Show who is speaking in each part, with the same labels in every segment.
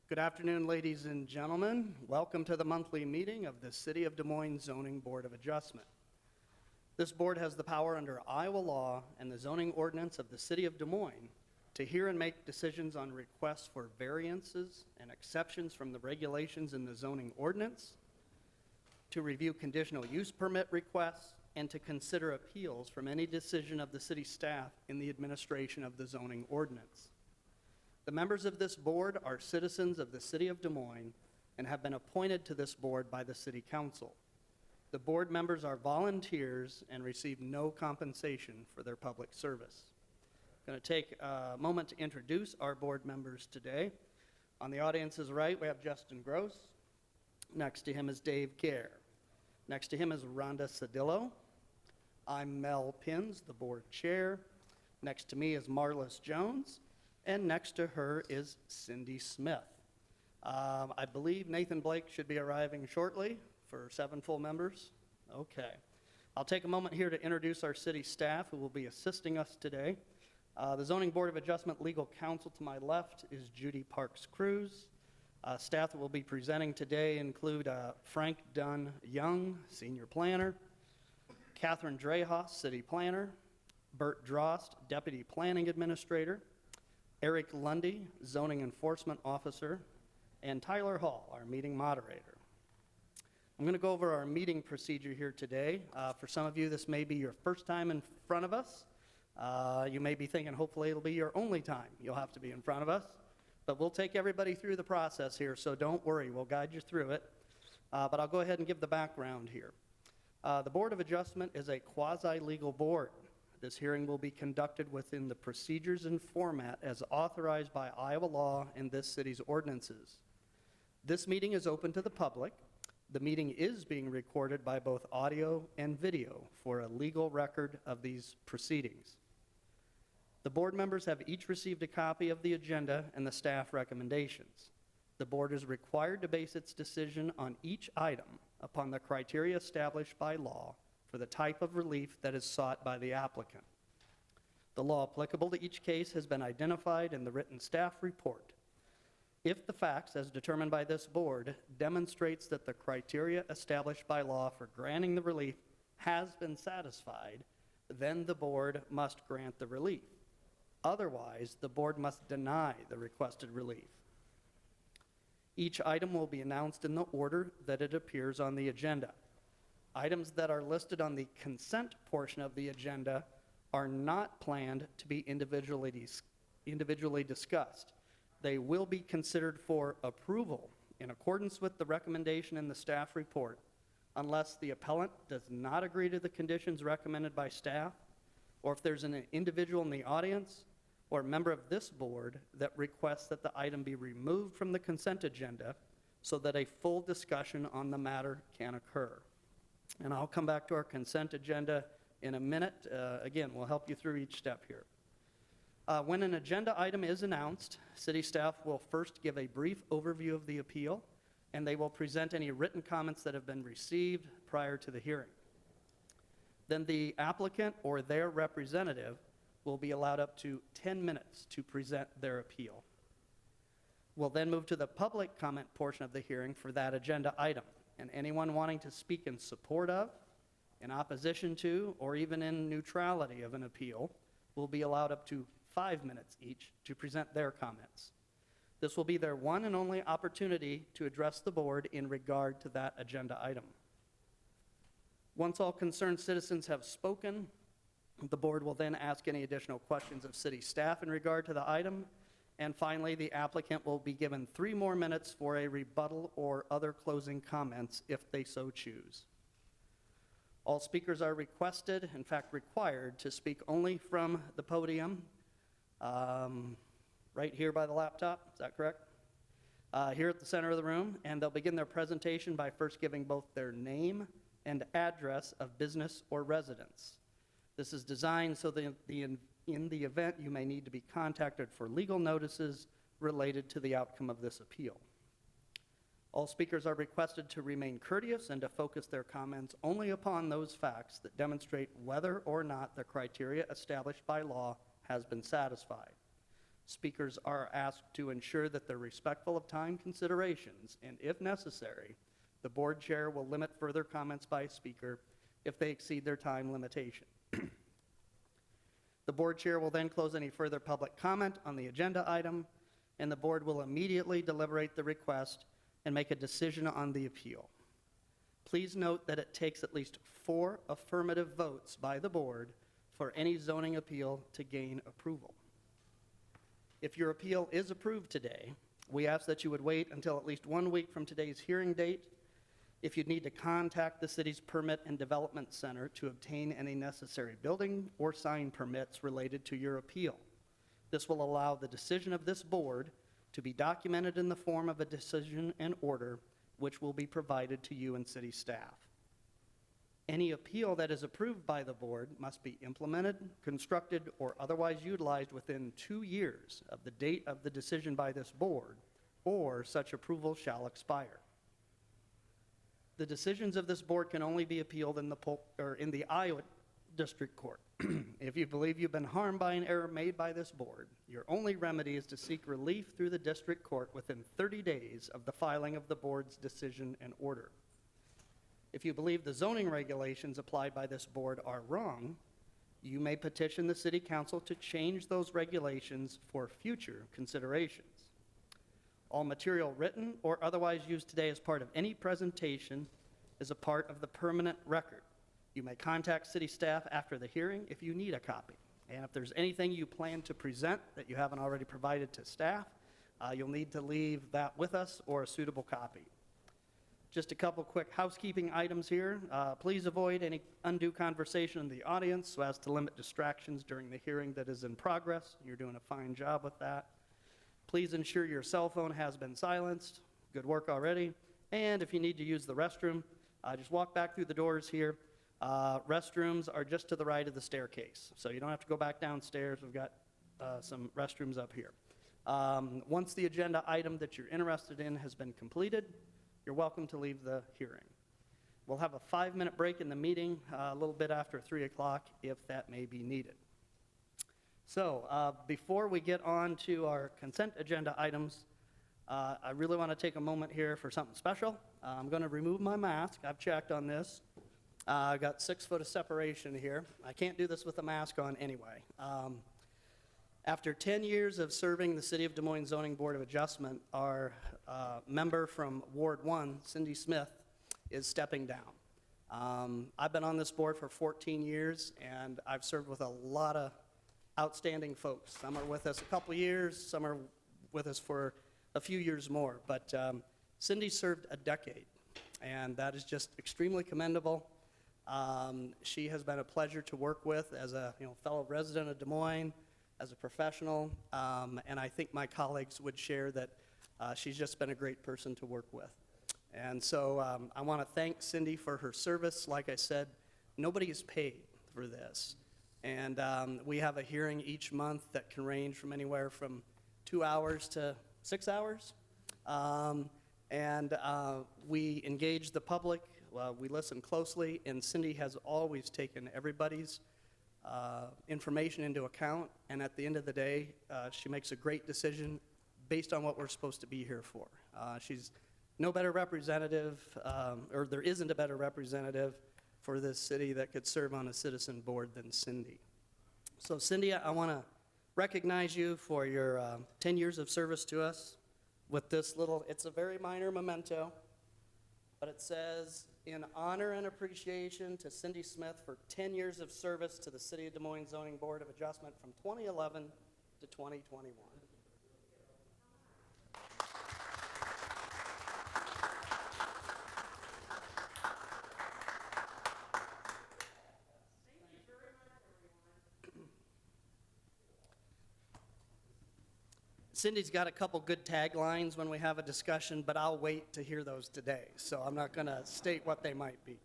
Speaker 1: Good afternoon, ladies and gentlemen. Welcome to the monthly meeting of the City of Des Moines Zoning Board of Adjustment. This board has the power under Iowa law and the zoning ordinance of the City of Des Moines to hear and make decisions on requests for variances and exceptions from the regulations in the zoning ordinance, to review conditional use permit requests, and to consider appeals from any decision of the city staff in the administration of the zoning ordinance. The members of this board are citizens of the City of Des Moines and have been appointed to this board by the City Council. The board members are volunteers and receive no compensation for their public service. I'm going to take a moment to introduce our board members today. On the audience's right, we have Justin Gross. Next to him is Dave Gare. Next to him is Rhonda Cedillo. I'm Mel Pins, the board chair. Next to me is Marlis Jones. And next to her is Cindy Smith. I believe Nathan Blake should be arriving shortly for 7 full members. Okay. I'll take a moment here to introduce our city staff who will be assisting us today. The Zoning Board of Adjustment legal counsel to my left is Judy Parks Cruz. Staff that will be presenting today include Frank Dunn Young, senior planner, Catherine Drehas, city planner, Bert Drost, deputy planning administrator, Eric Lundy, zoning enforcement officer, and Tyler Hall, our meeting moderator. I'm going to go over our meeting procedure here today. For some of you, this may be your first time in front of us. You may be thinking, hopefully it'll be your only time you'll have to be in front of us. But we'll take everybody through the process here, so don't worry. We'll guide you through it. But I'll go ahead and give the background here. The Board of Adjustment is a quasi-legal board. This hearing will be conducted within the procedures and format as authorized by Iowa law and this city's ordinances. This meeting is open to the public. The meeting is being recorded by both audio and video for a legal record of these proceedings. The board members have each received a copy of the agenda and the staff recommendations. The board is required to base its decision on each item upon the criteria established by law for the type of relief that is sought by the applicant. The law applicable to each case has been identified in the written staff report. If the facts, as determined by this board, demonstrates that the criteria established by law for granting the relief has been satisfied, then the board must grant the relief. Otherwise, the board must deny the requested relief. Each item will be announced in the order that it appears on the agenda. Items that are listed on the consent portion of the agenda are not planned to be individually discussed. They will be considered for approval in accordance with the recommendation in the staff report, unless the appellant does not agree to the conditions recommended by staff, or if there's an individual in the audience or a member of this board that requests that the item be removed from the consent agenda so that a full discussion on the matter can occur. And I'll come back to our consent agenda in a minute. Again, we'll help you through each step here. When an agenda item is announced, city staff will first give a brief overview of the appeal, and they will present any written comments that have been received prior to the hearing. Then the applicant or their representative will be allowed up to 10 minutes to present their appeal. We'll then move to the public comment portion of the hearing for that agenda item. And anyone wanting to speak in support of, in opposition to, or even in neutrality of an appeal will be allowed up to 5 minutes each to present their comments. This will be their one and only opportunity to address the board in regard to that agenda item. Once all concerned citizens have spoken, the board will then ask any additional questions of city staff in regard to the item. And finally, the applicant will be given 3 more minutes for a rebuttal or other closing comments if they so choose. All speakers are requested, in fact required, to speak only from the podium right here by the laptop. Is that correct? Here at the center of the room. And they'll begin their presentation by first giving both their name and address of business or residence. This is designed so that in the event you may need to be contacted for legal notices related to the outcome of this appeal. All speakers are requested to remain courteous and to focus their comments only upon those facts that demonstrate whether or not the criteria established by law has been satisfied. Speakers are asked to ensure that they're respectful of time considerations, and if necessary, the board chair will limit further comments by speaker if they exceed their time limitation. The board chair will then close any further public comment on the agenda item, and the board will immediately deliberate the request and make a decision on the appeal. Please note that it takes at least 4 affirmative votes by the board for any zoning appeal to gain approval. If your appeal is approved today, we ask that you would wait until at least 1 week from today's hearing date. If you'd need to contact the city's Permit and Development Center to obtain any necessary building or sign permits related to your appeal. This will allow the decision of this board to be documented in the form of a decision and order, which will be provided to you and city staff. Any appeal that is approved by the board must be implemented, constructed, or otherwise utilized within 2 years of the date of the decision by this board, or such approval shall expire. The decisions of this board can only be appealed in the Iowa District Court. If you believe you've been harmed by an error made by this board, your only remedy is to seek relief through the district court within 30 days of the filing of the board's decision and order. If you believe the zoning regulations applied by this board are wrong, you may petition the city council to change those regulations for future considerations. All material written or otherwise used today as part of any presentation is a part of the permanent record. You may contact city staff after the hearing if you need a copy. And if there's anything you plan to present that you haven't already provided to staff, you'll need to leave that with us or a suitable copy. Just a couple quick housekeeping items here. Please avoid any undue conversation in the audience so as to limit distractions during the hearing that is in progress. You're doing a fine job with that. Please ensure your cell phone has been silenced. Good work already. And if you need to use the restroom, just walk back through the doors here. Restrooms are just to the right of the staircase, so you don't have to go back downstairs. We've got some restrooms up here. Once the agenda item that you're interested in has been completed, you're welcome to leave the hearing. We'll have a 5-minute break in the meeting, a little bit after 3 o'clock, if that may be needed. So before we get on to our consent agenda items, I really want to take a moment here for something special. I'm going to remove my mask. I've checked on this. I've got 6 foot of separation here. I can't do this with a mask on anyway. After 10 years of serving the City of Des Moines Zoning Board of Adjustment, our member from Ward 1, Cindy Smith, is stepping down. I've been on this board for 14 years, and I've served with a lot of outstanding folks. Some are with us a couple years, some are with us for a few years more, but Cindy served a decade, and that is just extremely commendable. She has been a pleasure to work with as a fellow resident of Des Moines, as a professional, and I think my colleagues would share that she's just been a great person to work with. And so I want to thank Cindy for her service. Like I said, nobody is paid for this. And we have a hearing each month that can range from anywhere from 2 hours to 6 hours. We engage the public, we listen closely, and Cindy has always taken everybody's information into account, and at the end of the day, she makes a great decision based on what we're supposed to be here for. She's no better representative, or there isn't a better representative for this city that could serve on a citizen board than Cindy. So Cindy, I want to recognize you for your 10 years of service to us with this little, it's a very minor memento, but it says, in honor and appreciation to Cindy Smith for 10 years of service to the City of Des Moines Zoning Board of Adjustment from 2011 to 2021. Cindy's got a couple good taglines when we have a discussion, but I'll wait to hear those today, so I'm not going to state what they might be.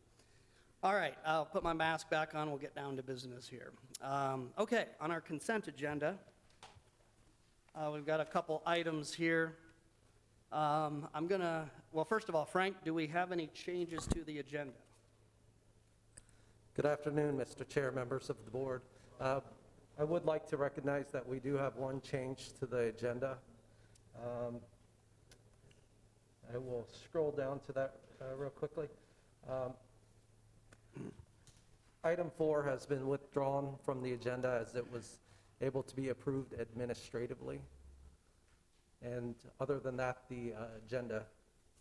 Speaker 1: All right, I'll put my mask back on. We'll get down to business here. Okay, on our consent agenda, we've got a couple items here. Well, first of all, Frank, do we have any changes to the agenda?
Speaker 2: Good afternoon, Mr. Chair, members of the board. I would like to recognize that we do have one change to the agenda. I will scroll down to that real quickly. Item 4 has been withdrawn from the agenda as it was able to be approved administratively. And other than that, the agenda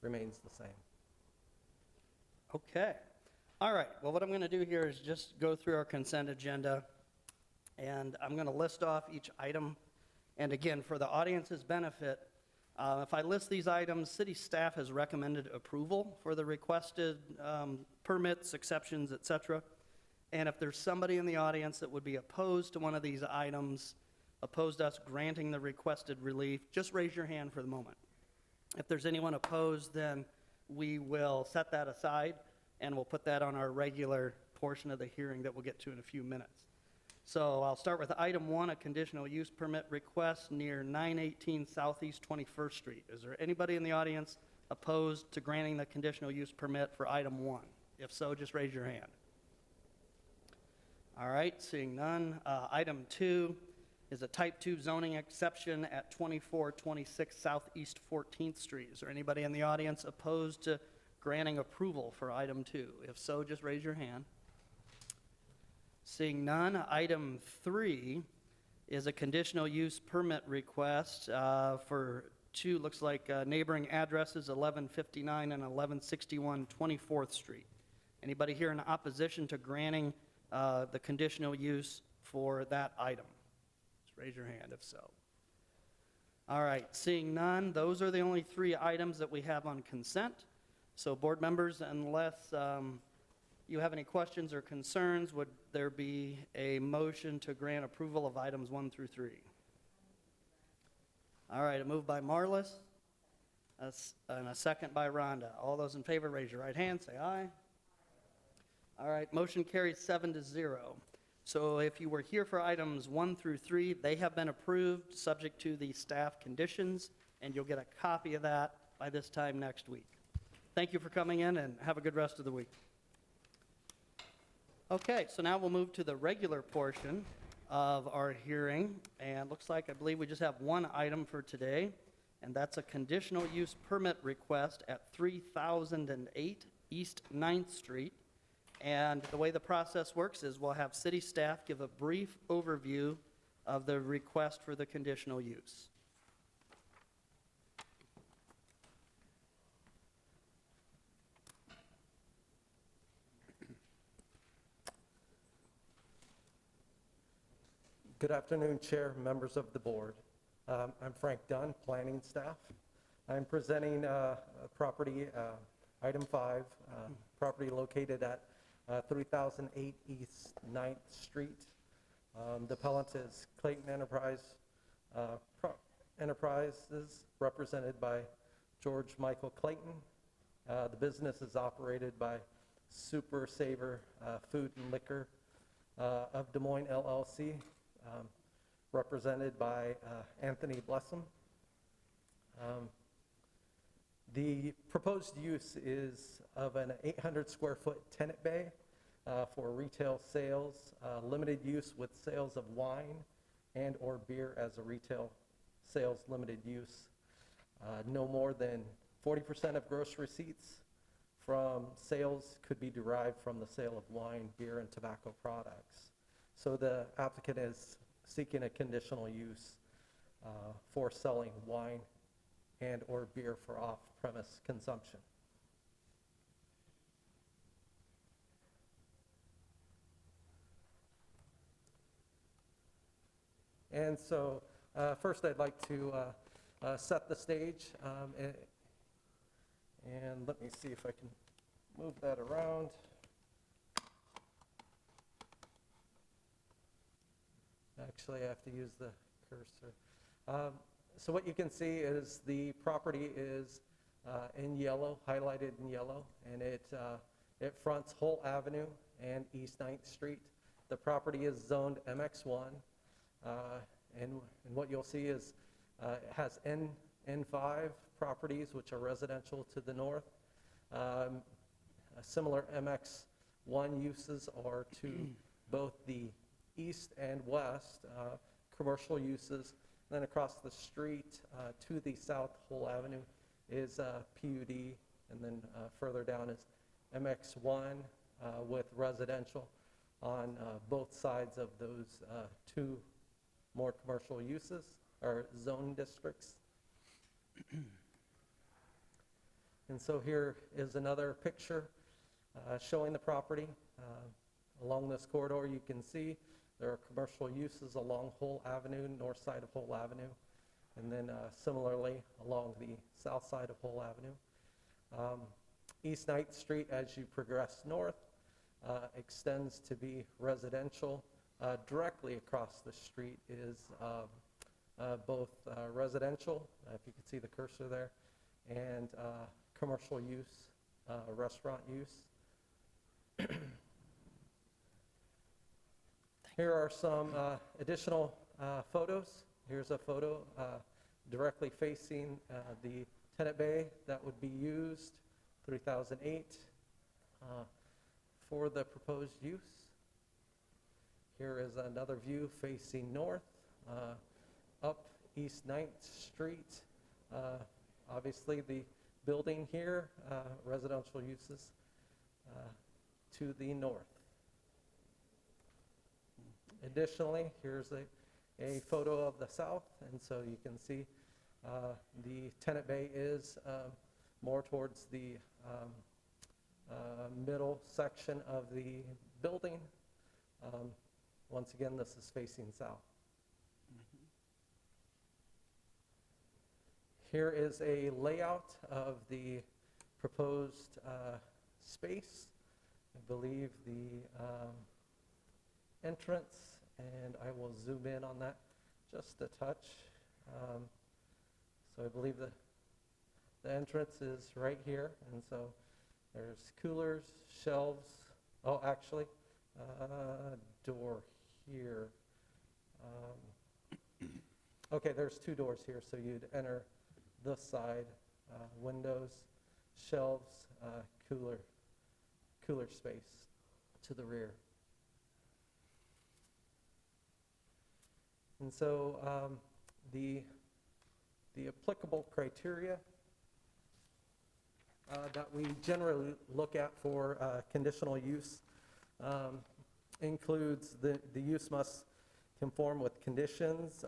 Speaker 2: remains the same.
Speaker 1: Okay. All right. Well, what I'm going to do here is just go through our consent agenda, and I'm going to list off each item. And again, for the audience's benefit, if I list these items, city staff has recommended approval for the requested permits, exceptions, et cetera. And if there's somebody in the audience that would be opposed to one of these items, opposed to us granting the requested relief, just raise your hand for the moment. If there's anyone opposed, then we will set that aside, and we'll put that on our regular portion of the hearing that we'll get to in a few minutes. So I'll start with item 1, a conditional use permit request near 918 Southeast 21st Street. Is there anybody in the audience opposed to granting the conditional use permit for item 1? If so, just raise your hand. All right, seeing none. Item 2 is a type 2 zoning exception at 2426 Southeast 14th Street. Is there anybody in the audience opposed to granting approval for item 2? If so, just raise your hand. Seeing none. Item 3 is a conditional use permit request for two, looks like neighboring addresses, 1159 and 1161 24th Street. Anybody here in opposition to granting the conditional use for that item? Just raise your hand if so. All right, seeing none, those are the only 3 items that we have on consent. So board members, unless you have any questions or concerns, would there be a motion to grant approval of items 1 through 3? All right, a move by Marlis and a second by Rhonda. All those in favor, raise your right hand, say aye. All right, motion carries 7-0. So if you were here for items 1 through 3, they have been approved, subject to the staff conditions, and you'll get a copy of that by this time next week. Thank you for coming in, and have a good rest of the week. Okay, so now we'll move to the regular portion of our hearing, and looks like, I believe we just have one item for today, and that's a conditional use permit request at 3008 East 9th Street. And the way the process works is we'll have city staff give a brief overview of the request for the conditional use.
Speaker 2: Good afternoon, Chair, members of the board. I'm Frank Dunn, planning staff. I'm presenting property, item 5, property located at 3008 East 9th Street. The appellant is Clayton Enterprises, represented by George Michael Clayton. The business is operated by Super Saver Food and Liquor of Des Moines, LLC, represented by Anthony Blessum. The proposed use is of an 800 square foot tenant bay for retail sales, limited use with sales of wine and or beer as a retail sales limited use. No more than 40% of gross receipts from sales could be derived from the sale of wine, beer, and tobacco products. So the applicant is seeking a conditional use for selling wine and or beer for off-premise consumption. And so first I'd like to set the stage, and let me see if I can move that around. Actually, I have to use the cursor. So what you can see is the property is in yellow, highlighted in yellow, and it fronts Holt Avenue and East 9th Street. The property is zoned MX1, and what you'll see is it has N5 properties, which are residential to the north. Similar MX1 uses are to both the east and west, commercial uses. Then across the street to the south, Whole Avenue, is PUD, and then further down is MX1 with residential on both sides of those two more commercial uses or zone districts. And so here is another picture showing the property. Along this corridor, you can see there are commercial uses along Whole Avenue, north side of Whole Avenue, and then similarly along the south side of Whole Avenue. East 9th Street, as you progress north, extends to be residential. Directly across the street is both residential, if you can see the cursor there, and commercial use, restaurant use. Here are some additional photos. Here's a photo directly facing the tenant bay that would be used, 3008, for the proposed use. Here is another view facing north, up East 9th Street. Obviously the building here, residential uses to the north. Additionally, here's a photo of the south, and so you can see the tenant bay is more towards the middle section of the building. Once again, this is facing south. Here is a layout of the proposed space. I believe the entrance, and I will zoom in on that just a touch. So I believe the entrance is right here, and so there's coolers, shelves, oh actually, door here. Okay, there's two doors here, so you'd enter this side, windows, shelves, cooler space to the rear. And so the applicable criteria that we generally look at for conditional use includes the use must conform with conditions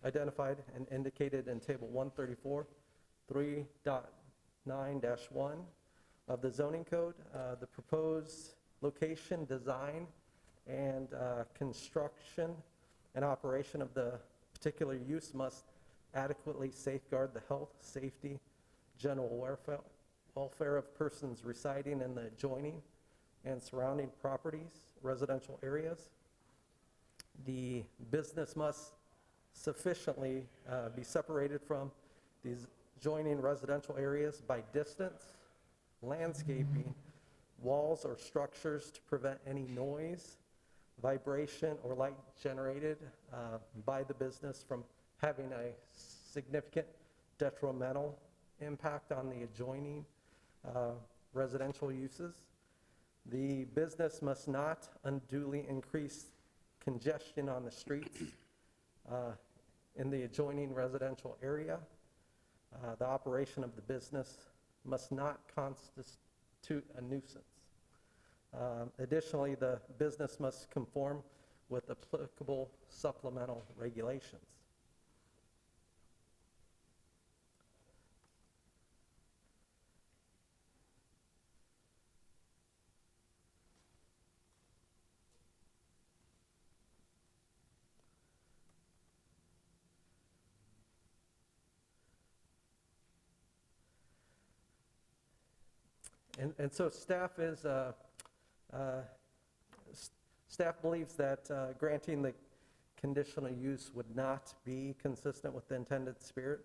Speaker 2: identified and indicated in Table 134, 3.9-1 of the zoning code. The proposed location, design, and construction and operation of the particular use must adequately safeguard the health, safety, general welfare of persons residing in the adjoining and surrounding properties, residential areas. The business must sufficiently be separated from these adjoining residential areas by distance, landscaping, walls or structures to prevent any noise, vibration, or light generated by the business from having a significant detrimental impact on the adjoining residential uses. The business must not unduly increase congestion on the streets in the adjoining residential area. The operation of the business must not constitute a nuisance. Additionally, the business must conform with applicable supplemental regulations. And so staff believes that granting the conditional use would not be consistent with the intended spirit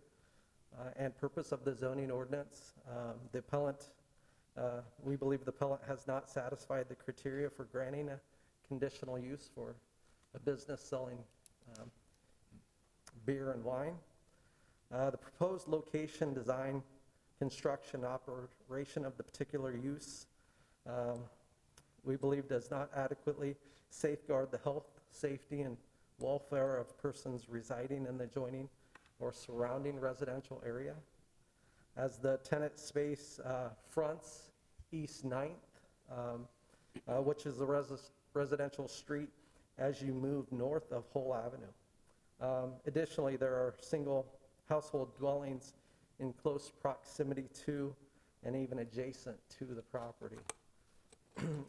Speaker 2: and purpose of the zoning ordinance. The appellant, we believe the appellant has not satisfied the criteria for granting a conditional use for a business selling beer and wine. The proposed location, design, construction, operation of the particular use, we believe does not adequately safeguard the health, safety, and welfare of persons residing in the adjoining or surrounding residential area. As the tenant space fronts East 9th, which is a residential street as you move north of Hull Avenue. Additionally, there are single household dwellings in close proximity to and even adjacent to the property.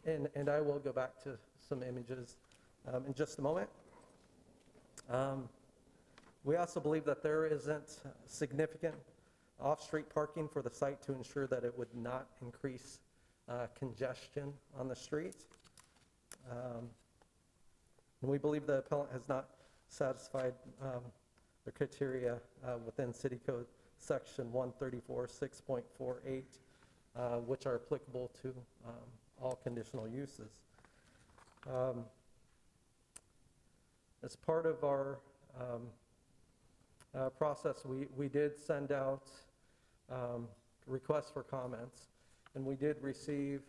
Speaker 2: And I will go back to some images in just a moment. We also believe that there isn't significant off-street parking for the site to ensure that it would not increase congestion on the street. And we believe the appellant has not satisfied the criteria within City Code Section 134, 6.48, which are applicable to all conditional uses. As part of our process, we did send out requests for comments, and we did receive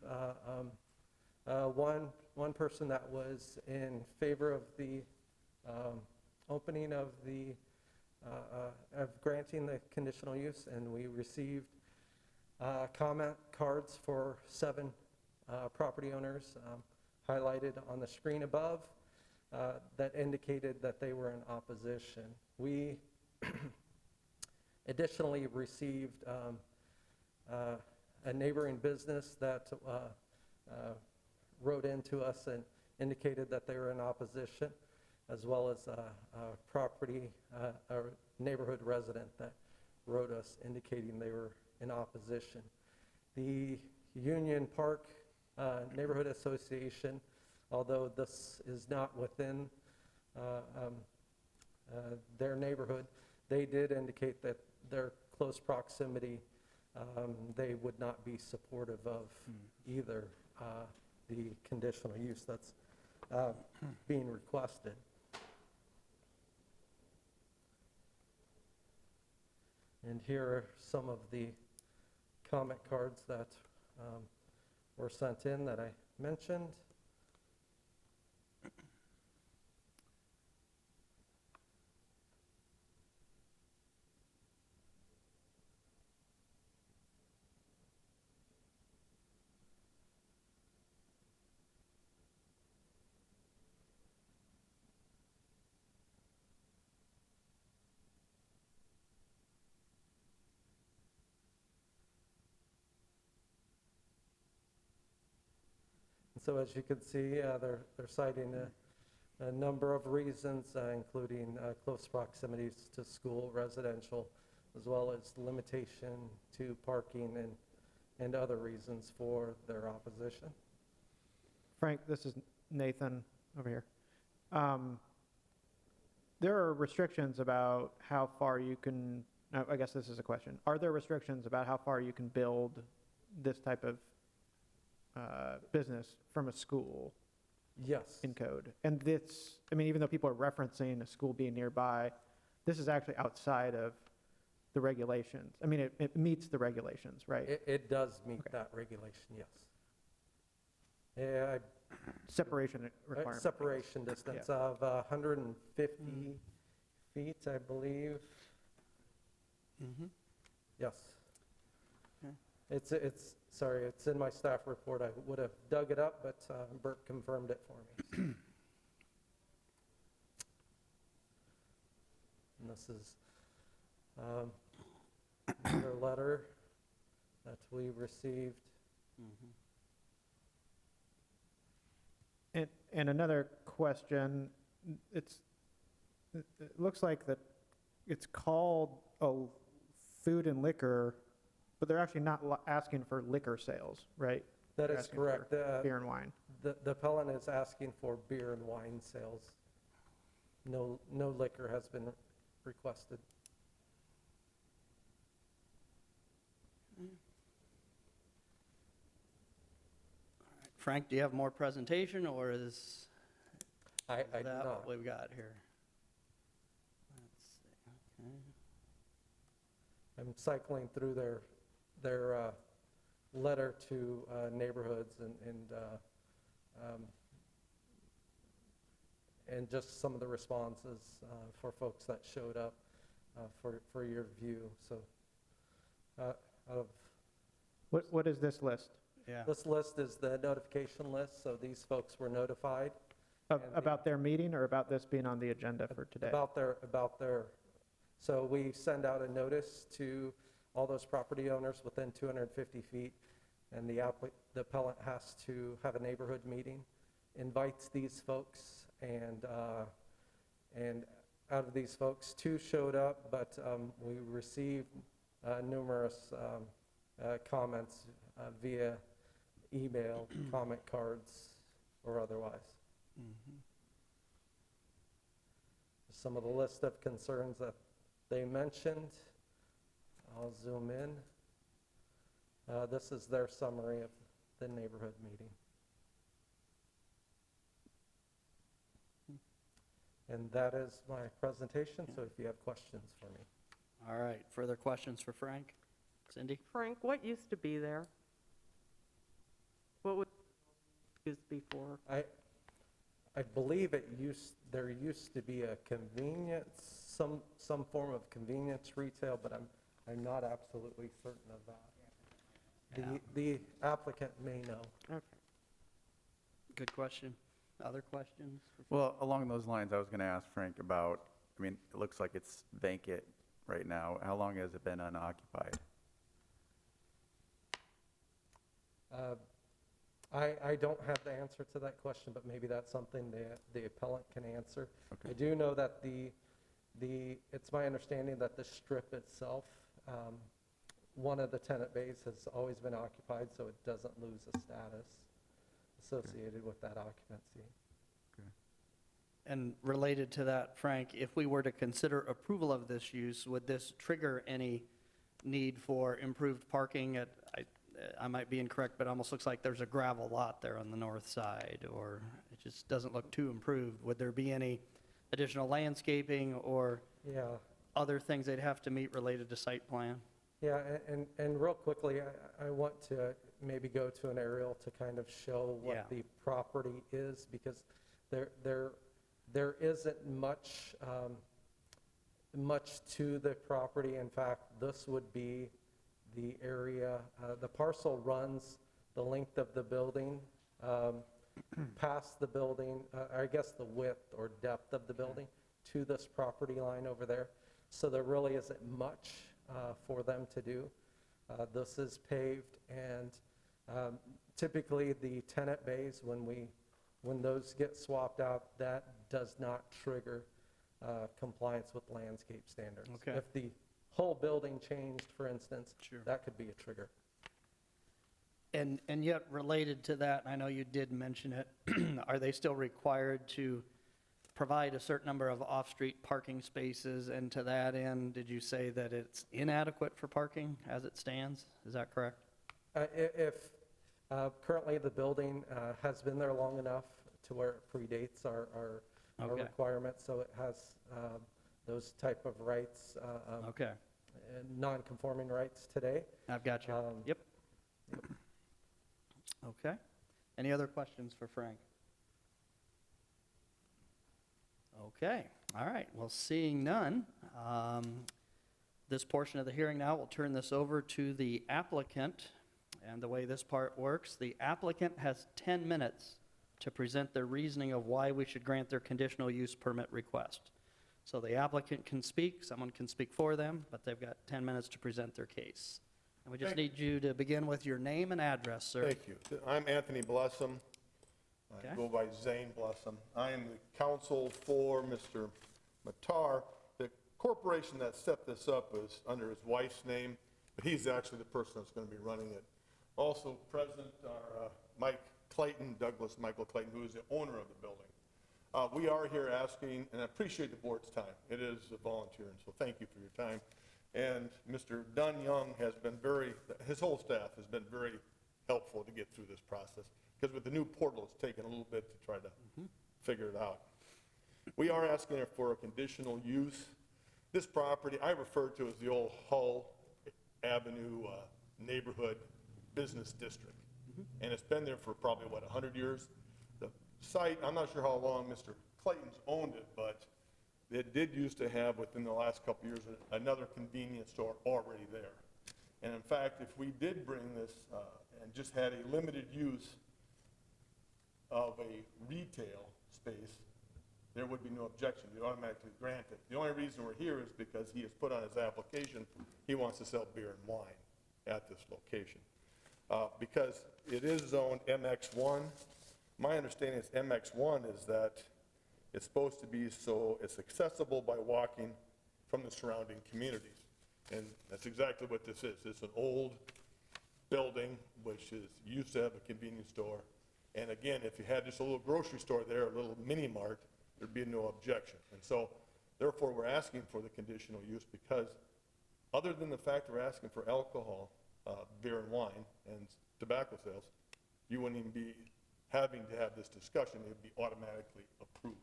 Speaker 2: one person that was in favor of the opening of granting the conditional use, and we received comment cards for 7 property owners highlighted on the screen above that indicated that they were in opposition. We additionally received a neighboring business that wrote into us and indicated that they were in opposition, as well as a neighborhood resident that wrote us indicating they were in opposition. The Union Park Neighborhood Association, although this is not within their neighborhood, they did indicate that their close proximity, they would not be supportive of either the conditional use that's being requested. And here are some of the comment cards that were sent in that I mentioned. So as you can see, they're citing a number of reasons, including close proximities to school, residential, as well as limitation to parking and other reasons for their opposition.
Speaker 3: Frank, this is Nathan over here. There are restrictions about how far you can, I guess this is a question. Are there restrictions about how far you can build this type of business from a school?
Speaker 2: Yes.
Speaker 3: In code? And this, I mean, even though people are referencing a school being nearby, this is actually outside of the regulations. I mean, it meets the regulations, right?
Speaker 2: It does meet that regulation, yes. Yeah,
Speaker 3: Separation requirement.
Speaker 2: separation distance of 150 feet, I believe.
Speaker 1: Mm-hmm.
Speaker 2: Yes.
Speaker 1: Okay.
Speaker 2: Sorry, it's in my staff report. I would have dug it up, but Bert confirmed it for me. And this is their letter that we received.
Speaker 1: Mm-hmm.
Speaker 3: And another question, it looks like that it's called food and liquor, but they're actually not asking for liquor sales, right?
Speaker 2: That
Speaker 3: They're
Speaker 2: is
Speaker 3: asking
Speaker 2: correct.
Speaker 3: for beer and wine.
Speaker 2: The appellant is asking for beer and wine sales. No liquor has been requested.
Speaker 1: Frank, do you have more presentation, or is
Speaker 2: I do
Speaker 1: that
Speaker 2: not.
Speaker 1: what we've got here? Let's see. Okay.
Speaker 2: I'm cycling through their letter to and just some of the responses for folks that showed up for your review. So out of
Speaker 3: What is this list?
Speaker 1: Yeah.
Speaker 2: this list is the notification list, so these folks were notified.
Speaker 3: About their meeting or about this being on the agenda for today?
Speaker 2: About their, so we send out a notice to all those property owners within 250 feet, and the appellant has to have a neighborhood meeting, invites these folks, and out of these folks, 2 showed up, but we received numerous comments via email, comment cards, or otherwise. Some of the list of concerns that they mentioned, I'll zoom in. This is their summary of the neighborhood meeting. And that is my presentation, so if you have questions for me.
Speaker 1: All right, further questions for Frank? Cindy?
Speaker 4: Frank, what used to be there? What was used before?
Speaker 2: I believe there used to be a convenience, some form of convenience retail, but I'm not absolutely certain of that.
Speaker 1: Yeah.
Speaker 2: The applicant may know.
Speaker 4: Okay.
Speaker 1: Good question. Other questions?
Speaker 5: Well, along those lines, I was going to ask Frank about, I mean, it looks like it's vacant right now. How long has it been unoccupied?
Speaker 2: I don't have the answer to that question, but maybe that's something the appellant can answer.
Speaker 5: Okay.
Speaker 2: I do know that it's my understanding that the strip itself, one of the tenant bays has always been occupied, so it doesn't lose a status associated with that occupancy.
Speaker 1: And related to that, Frank, if we were to consider approval of this use, would this trigger any need for improved parking at, I might be incorrect, but it almost looks like there's a gravel lot there on the north side, or it just doesn't look too improved. Would there be any additional landscaping or
Speaker 2: Yeah.
Speaker 1: other things they'd have to meet related to site plan?
Speaker 2: Yeah, and real quickly, I want to maybe go to an aerial to kind of show what
Speaker 1: Yeah.
Speaker 2: the property is, because there isn't much to the property. In fact, this would be the area, the parcel runs the length of the building, past the building, I guess the width or depth of the building to this property line over there. So there really isn't much for them to do. This is paved, and typically the tenant bays, when those get swapped out, that does not trigger compliance with landscape standards.
Speaker 1: Okay.
Speaker 2: If the whole building changed, for instance,
Speaker 1: Sure.
Speaker 2: that could be a trigger.
Speaker 1: And yet related to that, and I know you did mention it, are they still required to provide a certain number of off-street parking spaces? And to that end, did you say that it's inadequate for parking as it stands? Is that correct?
Speaker 2: If currently the building has been there long enough to where it predates our
Speaker 1: Okay.
Speaker 2: requirements, so it has those type of rights,
Speaker 1: Okay,
Speaker 2: non-conforming rights today.
Speaker 1: I've got you.
Speaker 2: Um,
Speaker 1: Yep. Okay. Any other questions for Frank? Okay, all right. Well, seeing none, this portion of the hearing now, we'll turn this over to the applicant. And the way this part works, the applicant has 10 minutes to present their reasoning of why we should grant their conditional use permit request. So the applicant can speak, someone can speak for them, but they've got 10 minutes to present their case. And we just need you to begin with your name and address, sir.
Speaker 6: Thank you. I'm Anthony Blessum.
Speaker 1: Okay.
Speaker 6: I go by Zane Blessum. I am the counsel for Mr. Matar. The corporation that set this up is under his wife's name, but he's actually the person that's going to be running it. Also present are Mike Clayton, Douglas Michael Clayton, who is the owner of the building. We are here asking, and I appreciate the board's time. It is a volunteer, and so thank you for your time. And Mr. Dunn Young has been his whole staff has been very helpful to get through this process, because with the new portal, it's taken a little bit to try to figure it out. We are asking for a conditional use. This property, I refer to as the old Hull Avenue neighborhood business district. And it's been there for probably, 100 years? The site, I'm not sure how long Mr. Clayton's owned it, but they did used to have, within the last couple of years, another convenience store already there. And in fact, if we did bring this and just had a limited use of a retail space, there would be no objection. You'd automatically grant it. The only reason we're here is because he has put on his application, he wants to sell beer and wine at this location. Because it is zoned MX1, my understanding is MX1 is that it's supposed to be so it's accessible by walking from the surrounding communities. And that's exactly what this is. It's an old building which used to have a convenience store. And again, if you had just a little grocery store there, a little mini mart, there'd be no objection. And so therefore we're asking for the conditional use because other than the fact we're asking for alcohol, beer and wine and tobacco sales, you wouldn't even be having to have this discussion. It would be automatically approved.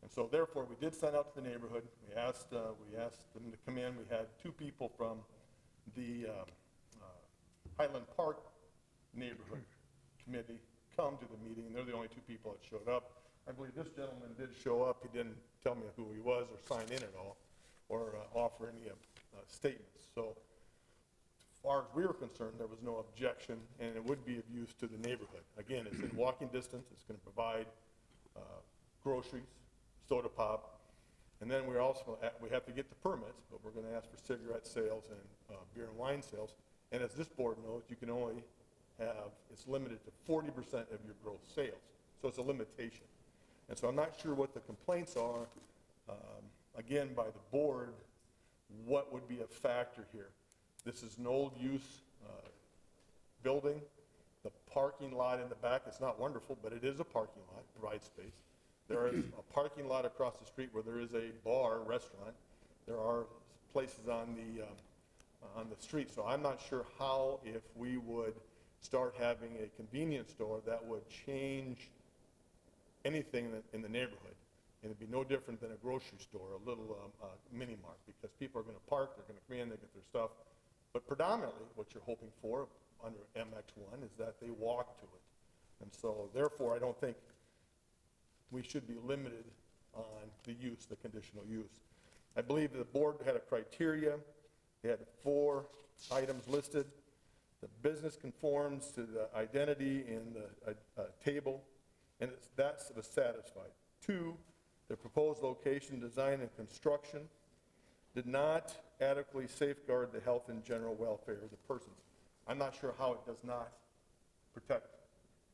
Speaker 6: And so therefore, we did send out to the neighborhood. We asked them to come in. We had 2 people from the Highland Park neighborhood committee come to the meeting, and they're the only 2 people that showed up. I believe this gentleman did show up. He didn't tell me who he was or sign in at all or offer any statements. So as far as we were concerned, there was no objection, and it would be of use to the neighborhood. Again, it's in walking distance. It's going to provide groceries, soda pop, and then we have to get the permits, but we're going to ask for cigarette sales and beer and wine sales. And as this board knows, you can only it's limited to 40% of your gross sales. So it's a limitation. And so I'm not sure what the complaints are, again, by the board, what would be a factor here. This is an old use building. The parking lot in the back, it's not wonderful, but it is a parking lot, provides space. There is a parking lot across the street where there is a bar, restaurant. There are places on the street. So I'm not sure how, if we would start having a convenience store, that would change anything in the neighborhood. And it'd be no different than a grocery store, a little mini mart, because people are going to park, they're going to come in, they get their stuff. But predominantly, what you're hoping for under MX1 is that they walk to it. And so therefore, I don't think we should be limited on the use, the conditional use. I believe the board had a criteria. They had 4 items listed. The business conforms to the identity in the table, and that was satisfied. 2, the proposed location, design, and construction did not adequately safeguard the health and general welfare of the persons. I'm not sure how it does not protect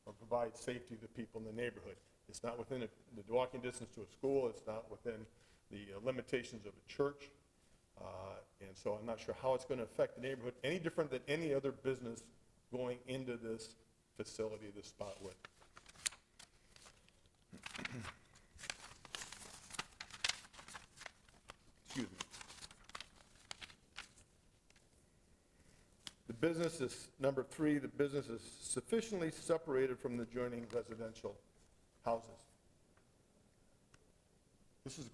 Speaker 6: or provide safety to people in the neighborhood. It's not within the walking distance to a school. It's not within the limitations of a church. And so I'm not sure how it's going to affect the neighborhood any different than any other business going into this facility, this spot with. Excuse me. The business is, number 3, the business is sufficiently separated from the adjoining residential houses. This is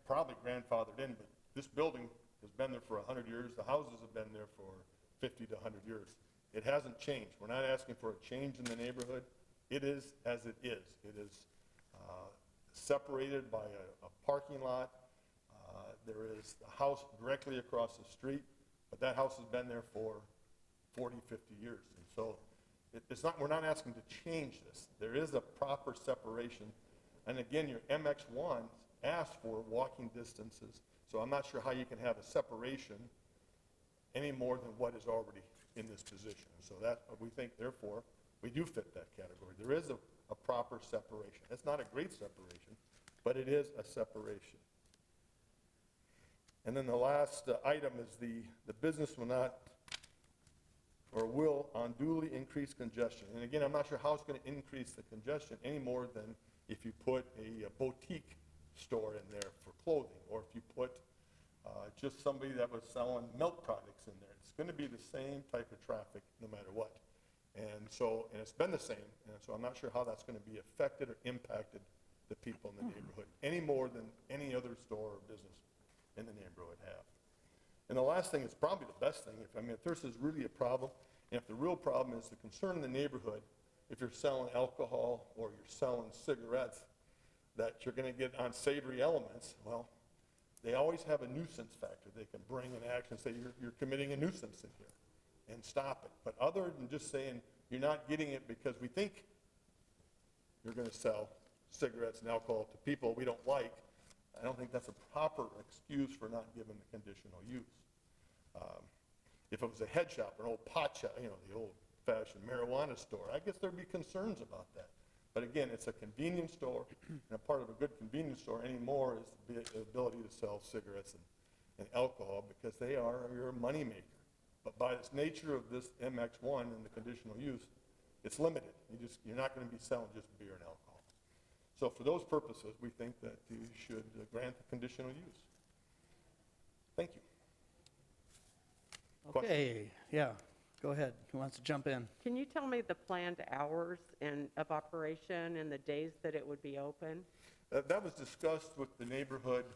Speaker 6: probably grandfathered in, but this building has been there for 100 years. The houses have been there for 50 to 100 years. It hasn't changed. We're not asking for a change in the neighborhood. It is as it is. It is separated by a parking lot. There is a house directly across the street, but that house has been there for 40, 50 years. And so we're not asking to change this. There is a proper separation. And again, your MX1 asks for walking distances. So I'm not sure how you can have a separation any more than what is already in this position. So that we think, therefore, we do fit that category. There is a proper separation. It's not a great separation, but it is a separation. And then the last item is the business will not or will unduly increase congestion. And again, I'm not sure how it's going to increase the congestion any more than if you put a boutique store in there for clothing, or if you put just somebody that was selling milk products in there. It's going to be the same type of traffic no matter what. And it's been the same, and so I'm not sure how that's going to be affected or impacted the people in the neighborhood any more than any other store or business in the neighborhood have. And the last thing is probably the best thing. If this is really a problem, and if the real problem is the concern in the neighborhood, if you're selling alcohol or you're selling cigarettes, that you're going to get unsavory elements, well, they always have a nuisance factor. They can bring an action and say, you're committing a nuisance in here, and stop it. But other than just saying, you're not getting it because we think you're going to sell cigarettes and alcohol to people we don't like, I don't think that's a proper excuse for not giving the conditional use. If it was a head shop, or an old pot shop, the old-fashioned marijuana store, I guess there'd be concerns about that. But again, it's a convenience store, and a part of a good convenience store anymore is the ability to sell cigarettes and alcohol, because they are your moneymaker. But by its nature of this MX1 and the conditional use, it's limited. You're not going to be selling just beer and alcohol. So for those purposes, we think that you should grant the conditional use. Thank you. Question?
Speaker 1: Okay, yeah, go ahead. Who wants to jump in?
Speaker 4: Can you tell me the planned hours of operation and the days that it would be open?
Speaker 6: That was discussed with the neighborhood,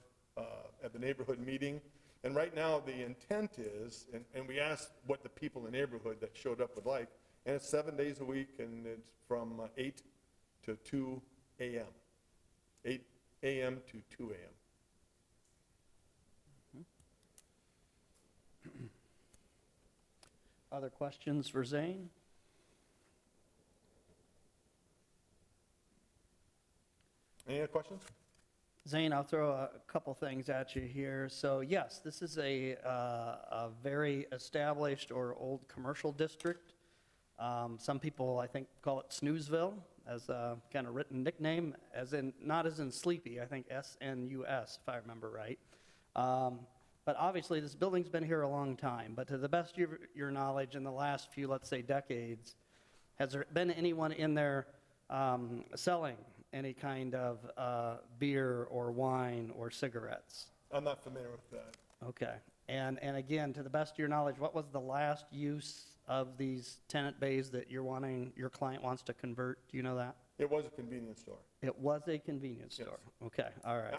Speaker 6: at the neighborhood meeting. And right now, the intent is, and we asked what the people in the neighborhood that showed up would like, and it's 7 days a week, and it's from 8 to 2 a.m. 8 a.m. to 2 a.m.
Speaker 1: Other questions for Zane?
Speaker 6: Any other questions?
Speaker 1: Zane, I'll throw a couple things at you here. So yes, this is a very established or old commercial district. Some people, I think, call it Snoozeville as a kind of written nickname, as in, not as in sleepy, I think S-N-U-S, if I remember right. But obviously, this building's been here a long time, but to the best of your knowledge, in the last few, let's say, decades, has there been anyone in there selling any kind of beer or wine or cigarettes?
Speaker 6: I'm not familiar with that.
Speaker 1: Okay. And again, to the best of your knowledge, what was the last use of these tenant bays that your client wants to convert? Do you know that?
Speaker 6: It was a convenience store.
Speaker 1: It was a convenience
Speaker 6: Yes.
Speaker 1: store. Okay, all right.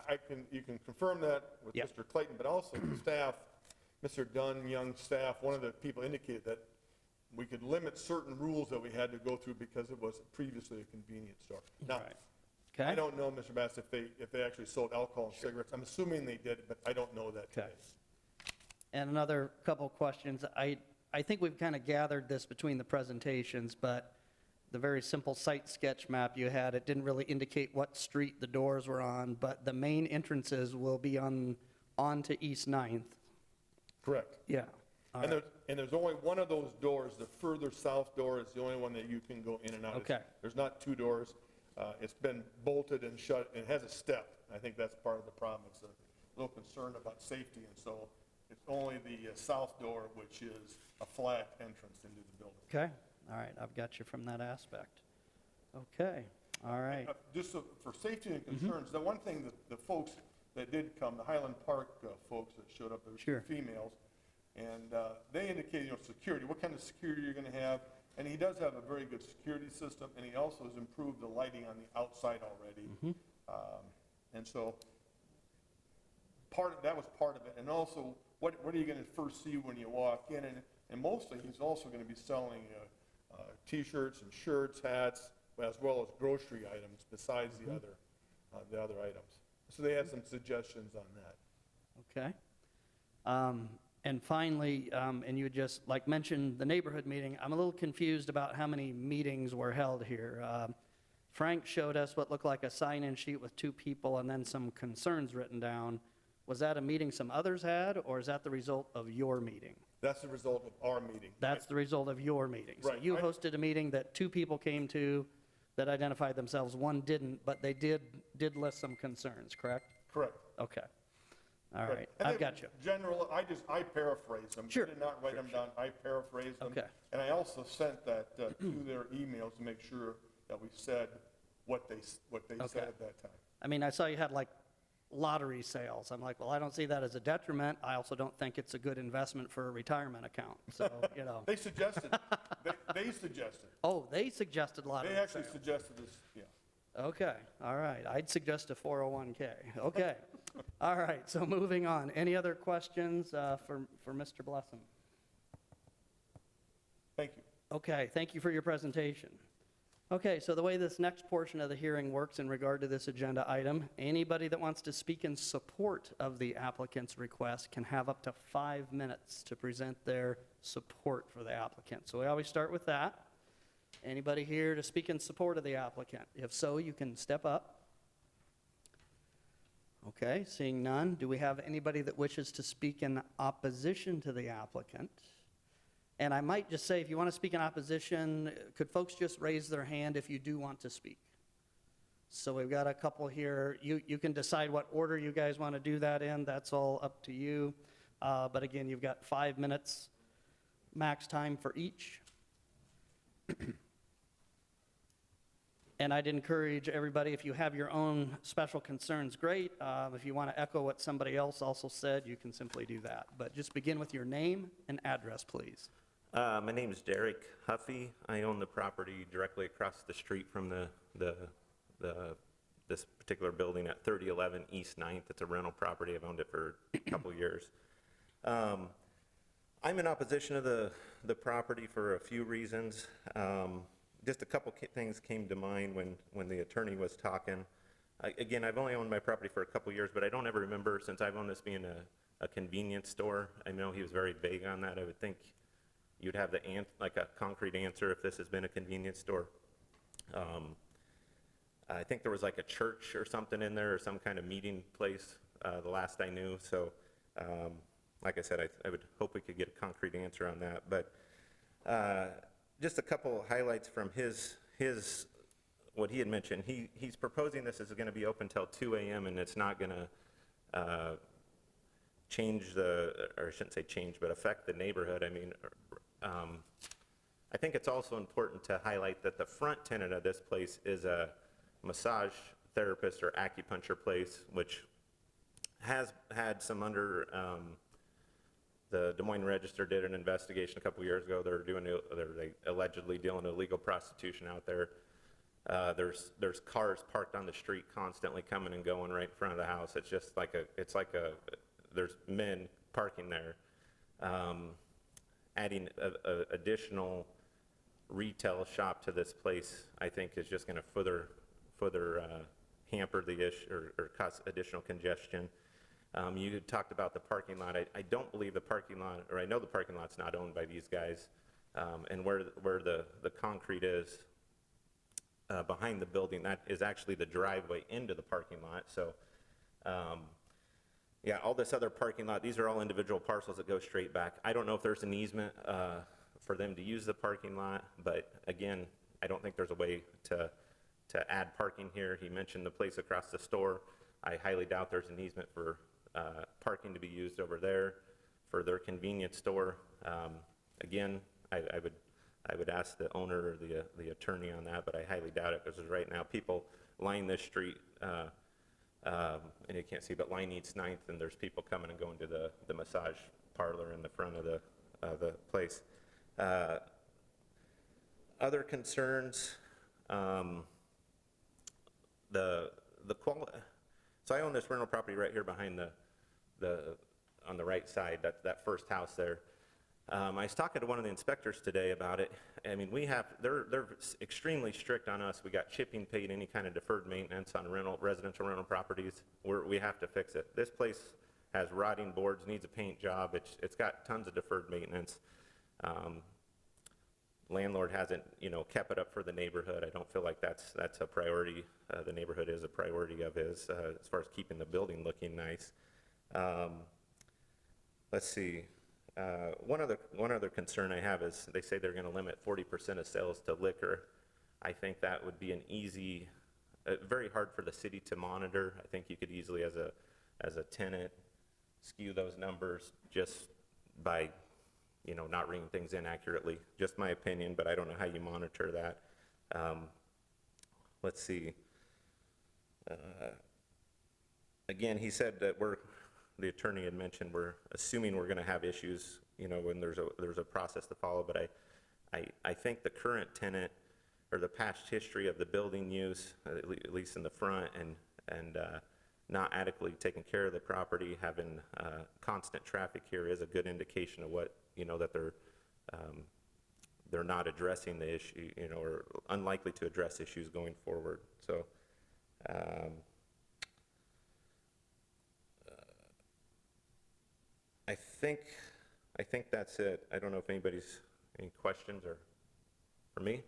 Speaker 6: You can confirm that with
Speaker 1: Yeah.
Speaker 6: Mr. Clayton, but also the staff, Mr. Dunn, Young staff, one of the people indicated that we could limit certain rules that we had to go through because it was previously a convenience store. Now,
Speaker 1: Right.
Speaker 6: I
Speaker 1: Okay,
Speaker 6: don't know, Mr. Bass, if they actually sold alcohol and cigarettes. I'm assuming they did, but I don't know that
Speaker 1: Okay.
Speaker 6: today.
Speaker 1: and another couple questions. I think we've kind of gathered this between the presentations, but the very simple site sketch map you had, it didn't really indicate what street the doors were on, but the main entrances will be onto East 9th.
Speaker 6: Correct.
Speaker 1: Yeah. All
Speaker 6: And
Speaker 1: right.
Speaker 6: there's only one of those doors, the further south door is the only one that you can go in and out.
Speaker 1: Okay.
Speaker 6: There's not two doors. It's been bolted and shut, and it has a step. I think that's part of the problem. It's a little concerned about safety, and so it's only the south door, which is a flat entrance into the building.
Speaker 1: Okay, all right, I've got you from that aspect. Okay, all right.
Speaker 6: Just for safety and concerns, the one thing that the folks that did come, the Highland Park folks that showed up, there were
Speaker 1: Sure.
Speaker 6: females, and they indicated, security, what kind of security you're going to have. And he does have a very good security system, and he also has improved the lighting on the outside already. And so that was part of it. And also, what are you going to first see when you walk in? And mostly, he's also going to be selling T-shirts and shirts, hats, as well as grocery items besides the other items. So they had some suggestions on that.
Speaker 1: Okay. And finally, and you just mentioned the neighborhood meeting, I'm a little confused about how many meetings were held here. Frank showed us what looked like a sign-in sheet with 2 people and then some concerns written down. Was that a meeting some others had, or is that the result of your meeting?
Speaker 6: That's the result of our meeting.
Speaker 1: That's the result of your meeting. So
Speaker 6: Right.
Speaker 1: you hosted a meeting that 2 people came to that identified themselves, 1 didn't, but they did list some concerns, correct?
Speaker 6: Correct.
Speaker 1: Okay. All
Speaker 6: Right.
Speaker 1: right,
Speaker 6: And
Speaker 1: I've
Speaker 6: then
Speaker 1: got you.
Speaker 6: General, I paraphrased them.
Speaker 1: Sure.
Speaker 6: I did not write them down, I paraphrased them.
Speaker 1: Okay.
Speaker 6: And I also sent that to their emails to make sure that we said what they
Speaker 1: Okay.
Speaker 6: said at that time.
Speaker 1: I mean, I saw you had lottery sales. I'm like, well, I don't see that as a detriment. I also don't think it's a good investment for a retirement account. So,
Speaker 6: They suggested, they suggested.
Speaker 1: Oh, they suggested lottery
Speaker 6: They actually
Speaker 1: sales.
Speaker 6: suggested this, yeah.
Speaker 1: Okay, all right. I'd suggest a 401K. Okay. All right, so moving on. Any other questions for Mr. Blessing?
Speaker 6: Thank you.
Speaker 1: Okay, thank you for your presentation. Okay, so the way this next portion of the hearing works in regard to this agenda item, anybody that wants to speak in support of the applicant's request can have up to 5 minutes to present their support for the applicant. So we always start with that. Anybody here to speak in support of the applicant? If so, you can step up. Okay, seeing none, do we have anybody that wishes to speak in opposition to the applicant? And I might just say, if you want to speak in opposition, could folks just raise their hand if you do want to speak? So we've got a couple here. You can decide what order you guys want to do that in. That's all up to you. But again, you've got 5 minutes max time for each. And I'd encourage everybody, if you have your own special concerns, great. If you want to echo what somebody else also said, you can simply do that. But just begin with your name and address, please.
Speaker 7: My name is Derek Huffey. I own the property directly across the street from this particular building at 3011 East 9th. It's a rental property. I've owned it for a couple years. I'm in opposition of the property for a few reasons. Just a couple things came to mind when the attorney was talking. Again, I've only owned my property for a couple years, but I don't ever remember, since I've owned this, being a convenience store. I know he was very vague on that. I would think you'd have like a concrete answer if this has been a convenience store. I think there was like a church or something in there, or some kind of meeting place, the last I knew. So, like I said, I would hope we could get a concrete answer on that. But just a couple highlights from what he had mentioned. He's proposing this is going to be open till 2 a.m. and it's not going to change or I shouldn't say change, but affect the neighborhood. I mean, I think it's also important to highlight that the front tenant of this place is a massage therapist or acupuncture place, which has had some the Des Moines Register did an investigation a couple years ago. They're allegedly dealing illegal prostitution out there. There's cars parked on the street constantly coming and going right in front of the house. It's just there's men parking there. Adding a additional retail shop to this place, I think, is just going to further hamper the issue or cause additional congestion. You talked about the parking lot. I don't believe the parking lot, or I know the parking lot's not owned by these guys. And where the concrete is behind the building, that is actually the driveway into the parking lot. So, yeah, all this other parking lot, these are all individual parcels that go straight back. I don't know if there's an easement for them to use the parking lot, but again, I don't think there's a way to add parking here. He mentioned the place across the store. I highly doubt there's an easement for parking to be used over there for their convenience store. Again, I would ask the owner or the attorney on that, but I highly doubt it, because right now people line this street, and you can't see, but line East 9th, and there's people coming and going to the massage parlor in the front of the place. Other concerns, the quality. So I own this rental property right here behind on the right side, that first house there. I was talking to one of the inspectors today about it. I mean, they're extremely strict on us. We got chipping paid, any kind of deferred maintenance on residential rental properties. We have to fix it. This place has rotting boards, needs a paint job. It's got tons of deferred maintenance. Landlord hasn't, kept it up for the neighborhood. I don't feel like that's a priority. The neighborhood is a priority of his as far as keeping the building looking nice. Let's see. One other concern I have is they say they're going to limit 40% of sales to liquor. I think that would be very hard for the city to monitor. I think you could easily, as a tenant, skew those numbers just by not reading things in accurately. Just my opinion, but I don't know how you monitor that. Let's see. Again, he said that the attorney had mentioned we're assuming we're going to have issues, when there's a process to follow. But I think the current tenant, or the past history of the building use, at least in the front, and not adequately taking care of the property, having constant traffic here, is a good indication of what that they're not addressing the issue, or unlikely to address issues going forward. So, I think that's it. I don't know if any questions or for me?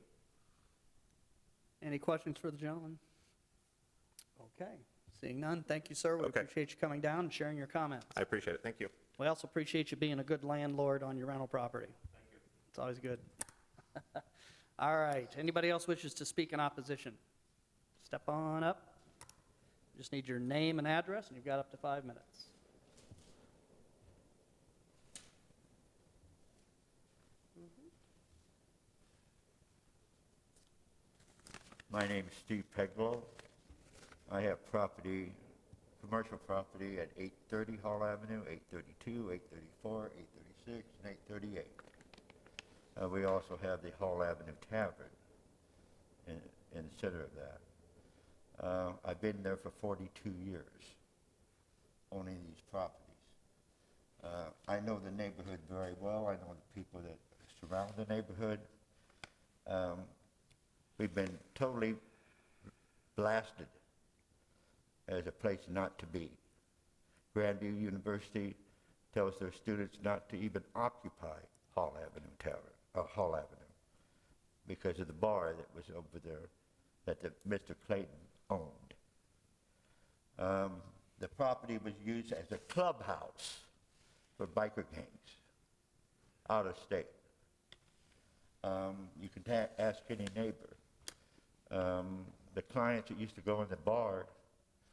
Speaker 1: Any questions for the gentleman? Okay, seeing none, thank you, sir. We
Speaker 7: Okay.
Speaker 1: appreciate you coming down and sharing your comments.
Speaker 7: I appreciate it. Thank you.
Speaker 1: We also appreciate you being a good landlord on your rental property. Thank you. It's always good. All right, anybody else wishes to speak in opposition? Step on up. Just need your name and address, and you've got up to 5 minutes.
Speaker 8: My name is Steve Peglow. I have property, commercial property at 830 Hall Avenue, 832, 834, 836, and 838. We also have the Hall Avenue Tavern in the center of that. I've been there for 42 years, owning these properties. I know the neighborhood very well. I know the people that surround the neighborhood. We've been totally blasted as a place not to be. Grandview University tells their students not to even occupy Hall Avenue, because of the bar that was over there that Mr. Clayton owned. The property was used as a clubhouse for biker gangs out of state. You can ask any neighbor. The clients that used to go in the bar,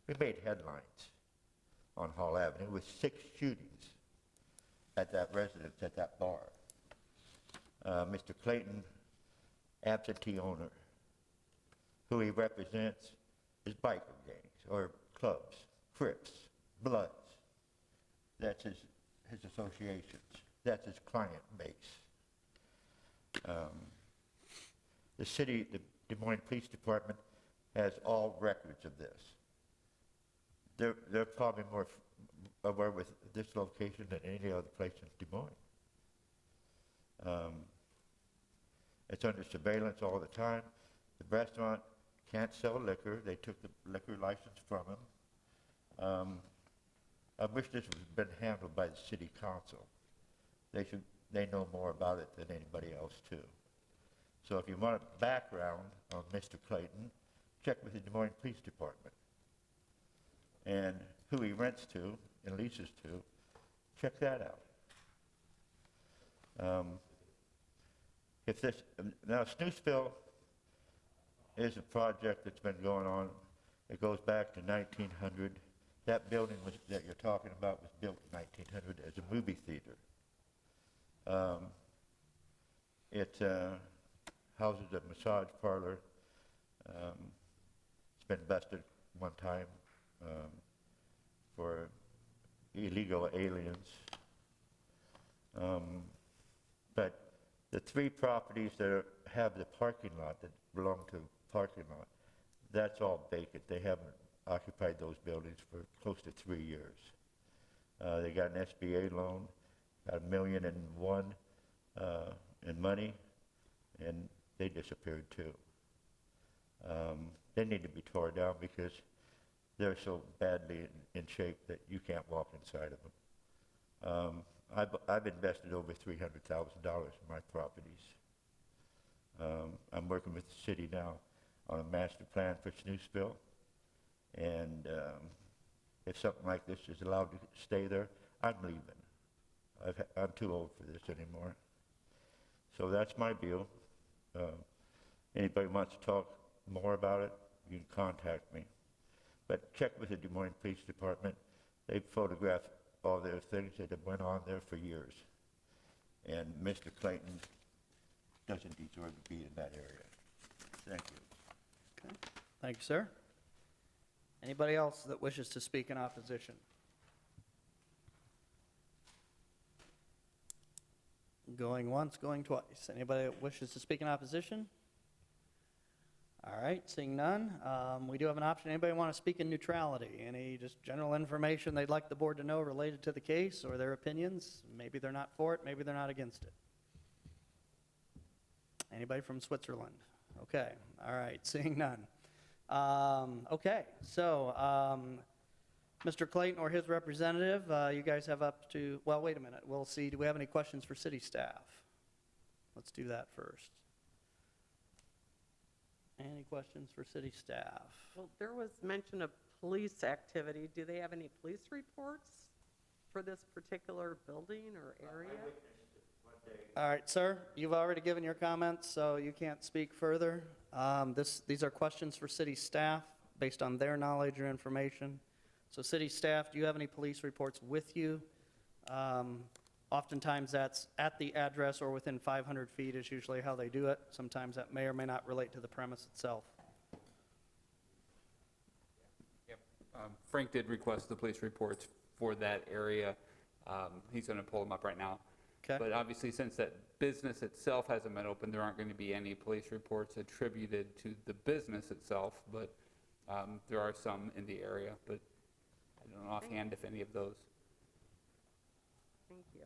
Speaker 8: we made headlines on Hall Avenue with 6 shootings at that residence, at that bar. Mr. Clayton, absentee owner, who he represents is biker gangs or clubs, Crips, Bloods. That's his associations. That's his client base. The city, the Des Moines Police Department has all records of this. They're probably more aware with this location than any other place in Des Moines. It's under surveillance all the time. The restaurant can't sell liquor. They took the liquor license from him. I wish this was been handled by the city council. They know more about it than anybody else too. So if you want background on Mr. Clayton, check with the Des Moines Police Department. And who he rents to and leases to, check that out. Now Snooseville is a project that's been going on. It goes back to 1900. That building that you're talking about was built in 1900 as a movie theater. It houses a massage parlor. It's been busted one time for illegal aliens. But the 3 properties that have the parking lot, that belong to the parking lot, that's all vacant. They haven't occupied those buildings for close to 3 years. They got an SBA loan, got $1.1 million in money, and they disappeared too. They need to be torn down because they're so badly in shape that you can't walk inside of them. I've invested over $300,000 in my properties. I'm working with the city now on a master plan for Snooseville, and if something like this is allowed to stay there, I'm leaving. I'm too old for this anymore. So that's my view. Anybody wants to talk more about it, you can contact me. But check with the Des Moines Police Department. They've photographed all their things that have went on there for years. And Mr. Clayton doesn't deserve to be in that area. Thank you.
Speaker 1: Okay, thank you, sir. Anybody else that wishes to speak in opposition? Going once, going twice. Anybody that wishes to speak in opposition? All right, seeing none. We do have an option. Anybody want to speak in neutrality? Any just general information they'd like the board to know related to the case or their opinions? Maybe they're not for it, maybe they're not against it. Anybody from Switzerland? Okay, all right, seeing none. Okay, so Mr. Clayton or his representative, you guys have up to, well, wait a minute. We'll see, do we have any questions for city staff? Let's do that first. Any questions for city staff?
Speaker 4: Well, there was mention of police activity. Do they have any police reports for this particular building or area?
Speaker 1: All right, sir, you've already given your comments, so you can't speak further. These are questions for city staff based on their knowledge or information. So city staff, do you have any police reports with you? Oftentimes that's at the address or within 500 feet is usually how they do it. Sometimes that may or may not relate to the premise itself.
Speaker 9: Yep. Frank did request the police reports for that area. He's going to pull them up right now.
Speaker 1: Okay.
Speaker 9: But obviously, since that business itself hasn't been open, there aren't going to be any police reports attributed to the business itself, but there are some in the area, but I don't know offhand if any of those.
Speaker 4: Thank you.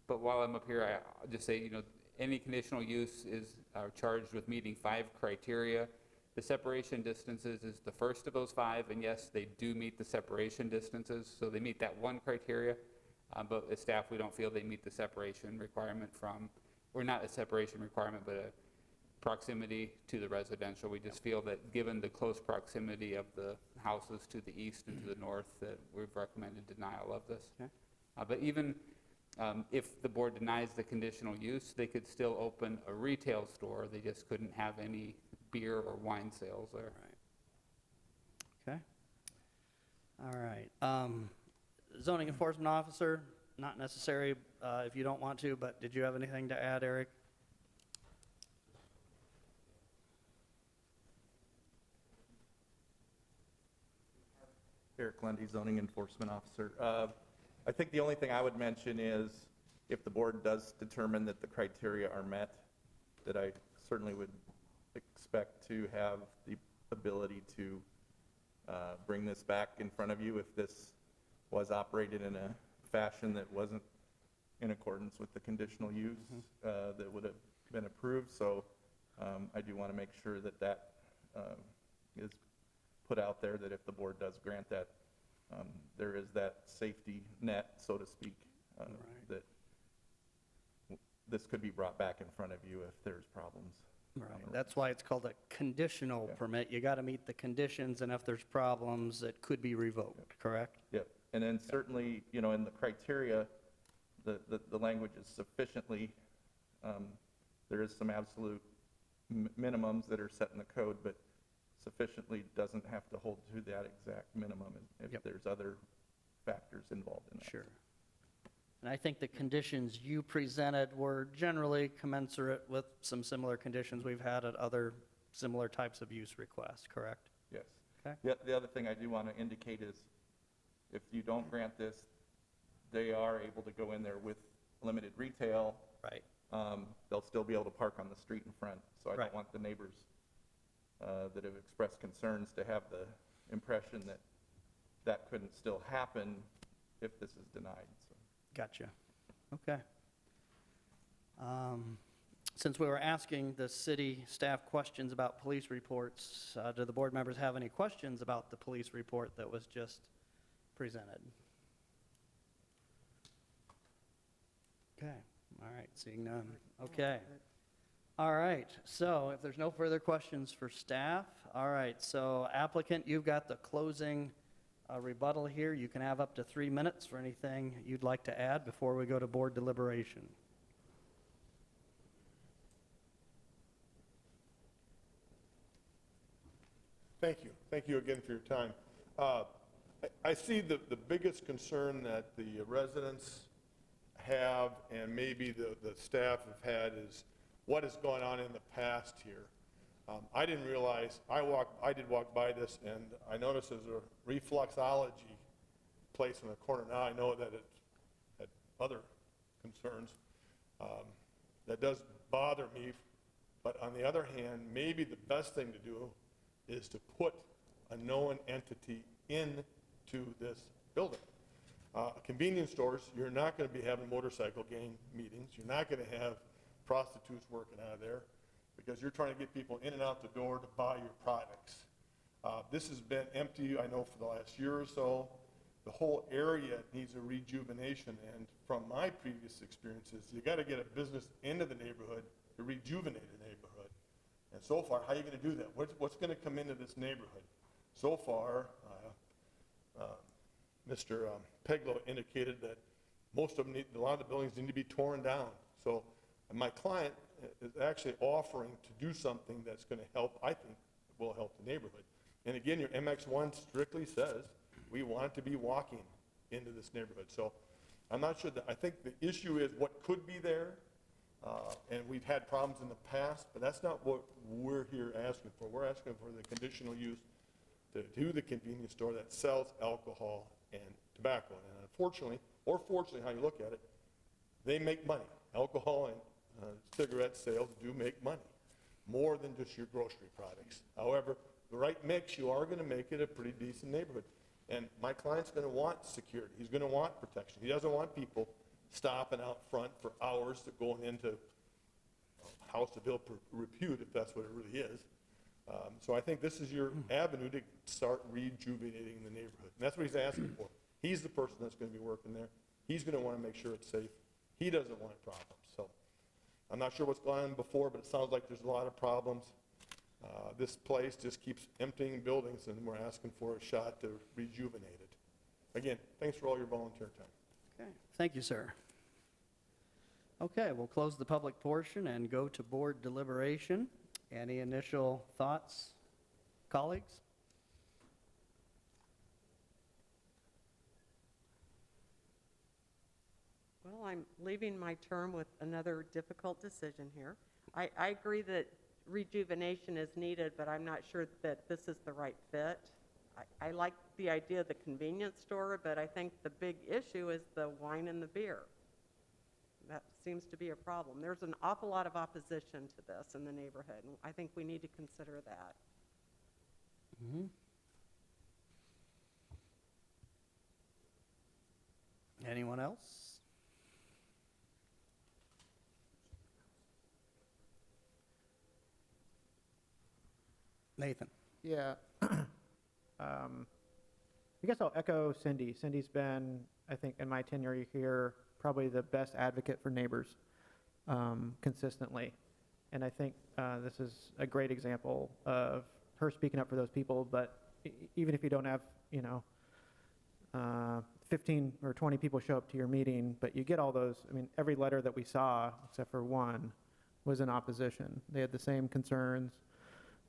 Speaker 9: But while I'm up here, I'll just say, any conditional use is charged with meeting 5 criteria. The separation distances is the first of those 5, and yes, they do meet the separation distances, so they meet that one criteria. But as staff, we don't feel they meet the separation requirement from, or not a separation requirement, but a proximity to the residential. We just feel that given the close proximity of the houses to the east and to the north, that we've recommended denial of this.
Speaker 1: Okay.
Speaker 9: But even if the board denies the conditional use, they could still open a retail store. They just couldn't have any beer or wine sales there.
Speaker 1: Okay. All right. Zoning enforcement officer, not necessary if you don't want to, but did you have anything to add, Eric?
Speaker 5: Eric Lundy, zoning enforcement officer. I think the only thing I would mention is if the board does determine that the criteria are met, that I certainly would expect to have the ability to bring this back in front of you if this was operated in a fashion that wasn't in accordance with the conditional use that would have been approved. So I do want to make sure that that is put out there, that if the board does grant that, there is that safety net, so to speak, that this could be brought back in front of you if there's problems.
Speaker 1: Right. That's why it's called a conditional permit. You got to meet the conditions, and if there's problems, it could be revoked, correct?
Speaker 5: Yep. And then certainly, in the criteria, the language is sufficiently, there is some absolute minimums that are set in the code, but sufficiently doesn't have to hold to that exact minimum if there's other factors involved in that.
Speaker 1: Sure. And I think the conditions you presented were generally commensurate with some similar conditions we've had at other similar types of use requests, correct?
Speaker 5: Yes.
Speaker 1: Okay.
Speaker 5: The other thing I do want to indicate is if you don't grant this, they are able to go in there with limited retail.
Speaker 1: Right.
Speaker 5: They'll still be able to park on the street in front. So I
Speaker 1: Right.
Speaker 5: don't want the neighbors that have expressed concerns to have the impression that that couldn't still happen if this is denied. So.
Speaker 1: Gotcha. Okay. Since we were asking the city staff questions about police reports, do the board members have any questions about the police report that was just presented? Okay. All right. Seeing none. Okay. All right. So if there's no further questions for staff, all right. So applicant, you've got the closing rebuttal here. You can have up to 3 minutes for anything you'd like to add before we go to board deliberation.
Speaker 6: Thank you. Thank you again for your time. I see the biggest concern that the residents have and maybe the staff have had is what has gone on in the past here. I didn't realize, I did walk by this and I noticed there's a reflexology place in the corner. Now I know that it had other concerns. That does bother me, but on the other hand, maybe the best thing to do is to put a known entity into this building. Convenience stores, you're not going to be having motorcycle gang meetings. You're not going to have prostitutes working out of there, because you're trying to get people in and out the door to buy your products. This has been empty, I know, for the last year or so. The whole area needs a rejuvenation, and from my previous experiences, you got to get a business into the neighborhood to rejuvenate a neighborhood. And so far, how are you going to do that? What's going to come into this neighborhood? So far, Mr. Peglow indicated that most of them a lot of the buildings need to be torn down. So my client is actually offering to do something that's going to help, I think, will help the neighborhood. And again, your MX1 strictly says we want to be walking into this neighborhood. So I'm not sure I think the issue is what could be there, and we've had problems in the past, but that's not what we're here asking for. We're asking for the conditional use to do the convenience store that sells alcohol and tobacco. And unfortunately, or fortunately, how you look at it, they make money. Alcohol and cigarette sales do make money, more than just your grocery products. However, the right mix, you are going to make it a pretty decent neighborhood. And my client's going to want security. He's going to want protection. He doesn't want people stopping out front for hours to going into a house of ill repute, if that's what it really is. So I think this is your avenue to start rejuvenating the neighborhood. And that's what he's asking for. He's the person that's going to be working there. He's going to want to make sure it's safe. He doesn't want problems. So I'm not sure what's gone on before, but it sounds like there's a lot of problems. This place just keeps emptying buildings, and we're asking for a shot to rejuvenate it. Again, thanks for all your volunteer time.
Speaker 1: Okay, thank you, sir. Okay, we'll close the public portion and go to board deliberation. Any initial thoughts, colleagues?
Speaker 4: Well, I'm leaving my term with another difficult decision here. I agree that rejuvenation is needed, but I'm not sure that this is the right fit. I like the idea of the convenience store, but I think the big issue is the wine and the beer. That seems to be a problem. There's an awful lot of opposition to this in the neighborhood, and I think we need to consider that.
Speaker 1: Mm-hmm. Anyone else? Nathan?
Speaker 3: Yeah. I guess I'll echo Cindy. Cindy's been, I think, in my tenure here, probably the best advocate for neighbors consistently. And I think this is a great example of her speaking up for those people. But even if you don't have, 15 or 20 people show up to your meeting, but you get all those, every letter that we saw, except for one, was in opposition. They had the same concerns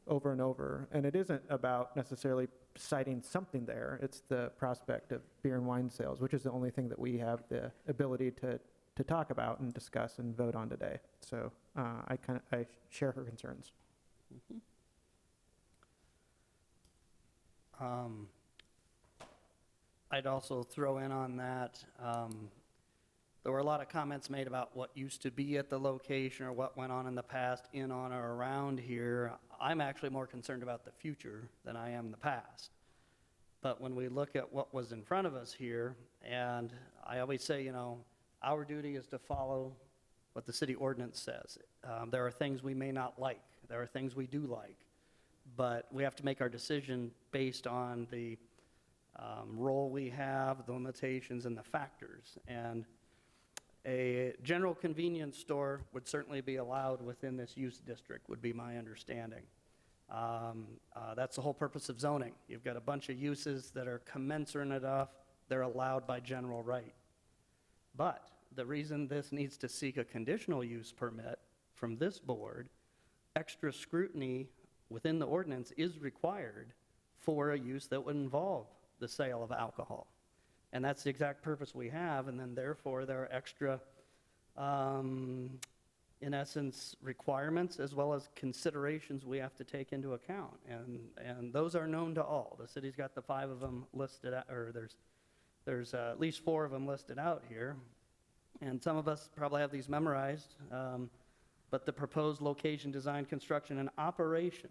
Speaker 3: over and over. And it isn't about necessarily citing something there. It's the prospect of beer and wine sales, which is the only thing that we have the ability to talk about and discuss and vote on today. So I share her concerns.
Speaker 1: Mm-hmm. I'd also throw in on that, there were a lot of comments made about what used to be at the location or what went on in the past in, on, or around here. I'm actually more concerned about the future than I am the past. But when we look at what was in front of us here, and I always say, our duty is to follow what the city ordinance says. There are things we may not like. There are things we do like. But we have to make our decision based on the role we have, the limitations, and the factors. And a general convenience store would certainly be allowed within this use district, would be my understanding. That's the whole purpose of zoning. You've got a bunch of uses that are commensurate enough, they're allowed by general right. But the reason this needs to seek a conditional use permit from this board, extra scrutiny within the ordinance is required for a use that would involve the sale of alcohol. And that's the exact purpose we have, and then therefore there are extra, in essence, requirements as well as considerations we have to take into account. And those are known to all. The city's got the 5 of them listed, or there's at least 4 of them listed out here. And some of us probably have these memorized, but the proposed location, design, construction, and operation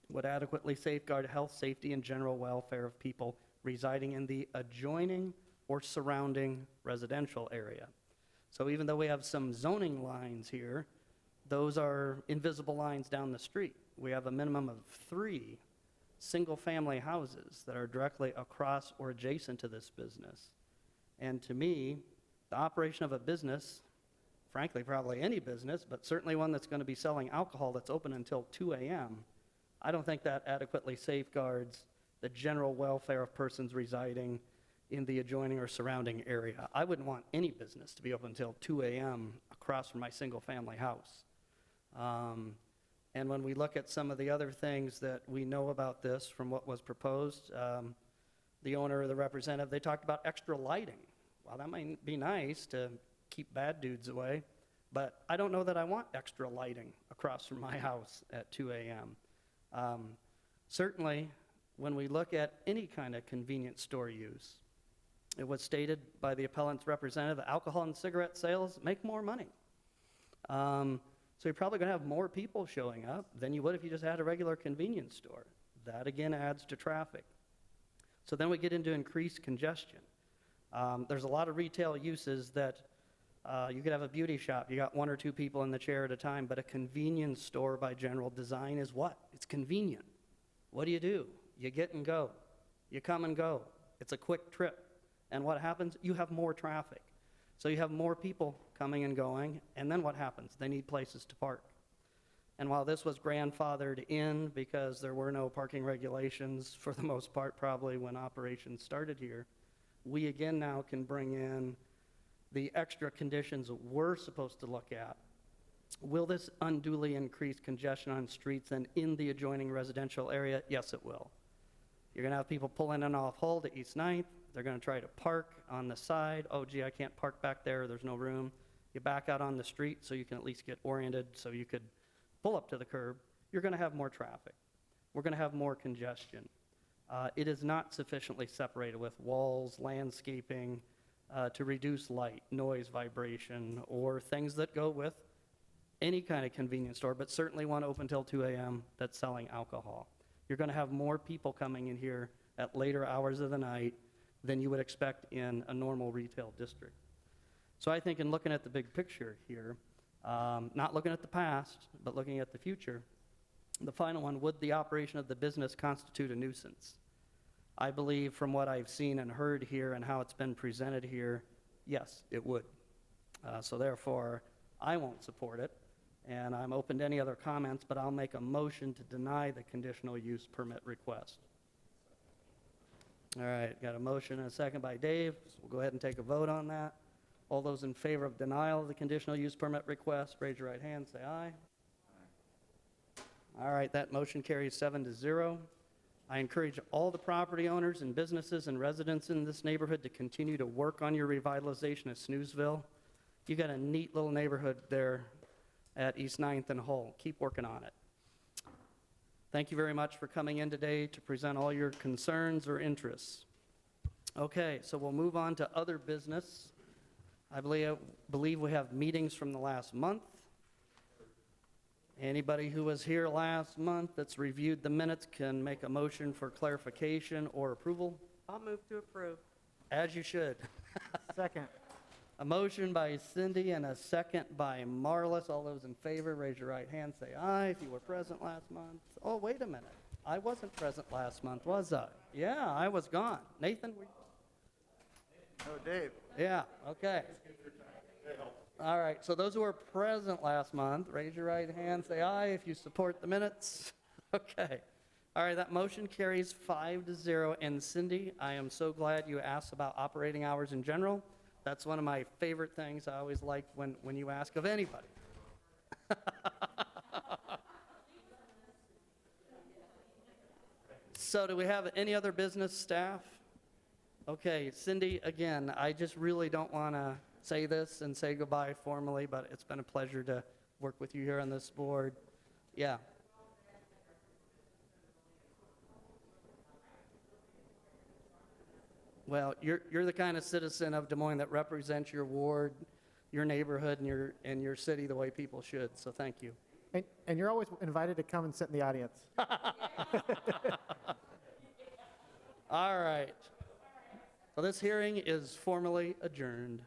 Speaker 1: would adequately safeguard health, safety, and general welfare of people residing in the adjoining or surrounding residential area. So even though we have some zoning lines here, Those are invisible lines down the street. We have a minimum of 3 single-family houses that are directly across or adjacent to this business. And to me, the operation of a business, frankly, probably any business, but certainly one that's going to be selling alcohol that's open until 2 a.m., I don't think that adequately safeguards the general welfare of persons residing in the adjoining or surrounding area. I wouldn't want any business to be open until 2 a.m. across from my single-family house. And when we look at some of the other things that we know about this from what was proposed, the owner or the representative, they talked about extra lighting. Well, that might be nice to keep bad dudes away, but I don't know that I want extra lighting across from my house at 2 a.m. Certainly, when we look at any kind of convenience store use, it was stated by the appellant's representative that alcohol and cigarette sales make more money. So you're probably going to have more people showing up than you would if you just had a regular convenience store. That, again, adds to traffic. So then we get into increased congestion. There's a lot of retail uses that you could have a beauty shop. You got 1 or 2 people in the chair at a time, but a convenience store by general design is what? It's convenient. What do? You get and go. You come and go. It's a quick trip. And what happens? You have more traffic. So you have more people coming and going, and then what happens? They need places to park. And while this was grandfathered in because there were no parking regulations for the most part probably when operations started here, we again now can bring in the extra conditions we're supposed to look at. Will this unduly increase congestion on streets and in the adjoining residential area? Yes, it will. You're going to have people pulling in off Hull to East 9th. They're going to try to park on the side. Oh, gee, I can't park back there. There's no room. You back out on the street so you can at least get oriented so you could pull up to the curb. You're going to have more traffic. We're going to have more congestion. It is not sufficiently separated with walls, landscaping, to reduce light, noise, vibration, or things that go with any kind of convenience store, but certainly one open till 2 a.m. that's selling alcohol. You're going to have more people coming in here at later hours of the night than you would expect in a normal retail district. So I think in looking at the big picture here, not looking at the past, but looking at the future, the final one, would the operation of the business constitute a nuisance? I believe from what I've seen and heard here and how it's been presented here, yes, it would. So therefore, I won't support it, and I'm open to any other comments, but I'll make a motion to deny the conditional use permit request. All right, got a motion and a second by Dave, so we'll go ahead and take a vote on that. All those in favor of denial of the conditional use permit request, raise your right hand, say aye. All right, that motion carries 7-0. I encourage all the property owners and businesses and residents in this neighborhood to continue to work on your revitalization of Snoozeville. You got a neat little neighborhood there at East 9th and Hull. Keep working on it. Thank you very much for coming in today to present all your concerns or interests. Okay, so we'll move on to other business. I believe we have meetings from the last month. Anybody who was here last month that's reviewed the minutes can make a motion for clarification or approval,
Speaker 4: I'll move to approve.
Speaker 1: as you should.
Speaker 3: Second.
Speaker 1: A motion by Cindy and a second by Marlis. All those in favor, raise your right hand, say aye if you were present last month. Oh, wait a minute. I wasn't present last month, was I? Yeah, I was gone. Nathan, were you?
Speaker 3: Oh, Dave.
Speaker 1: Yeah, okay. All right, so those who were present last month, raise your right hand, say aye if you support the minutes. Okay. All right, that motion carries 5-0. And Cindy, I am so glad you asked about operating hours in general. That's one of my favorite things I always like when you ask of anybody. So do we have any other business staff? Okay, Cindy, again, I just really don't want to say this and say goodbye formally, but it's been a pleasure to work with you here on this board. Yeah. Well, you're the kind of citizen of Des Moines that represents your ward, your neighborhood, and your city the way people should, so thank you.
Speaker 3: And you're always invited to come and sit in the audience.
Speaker 1: All right. So this hearing is formally adjourned.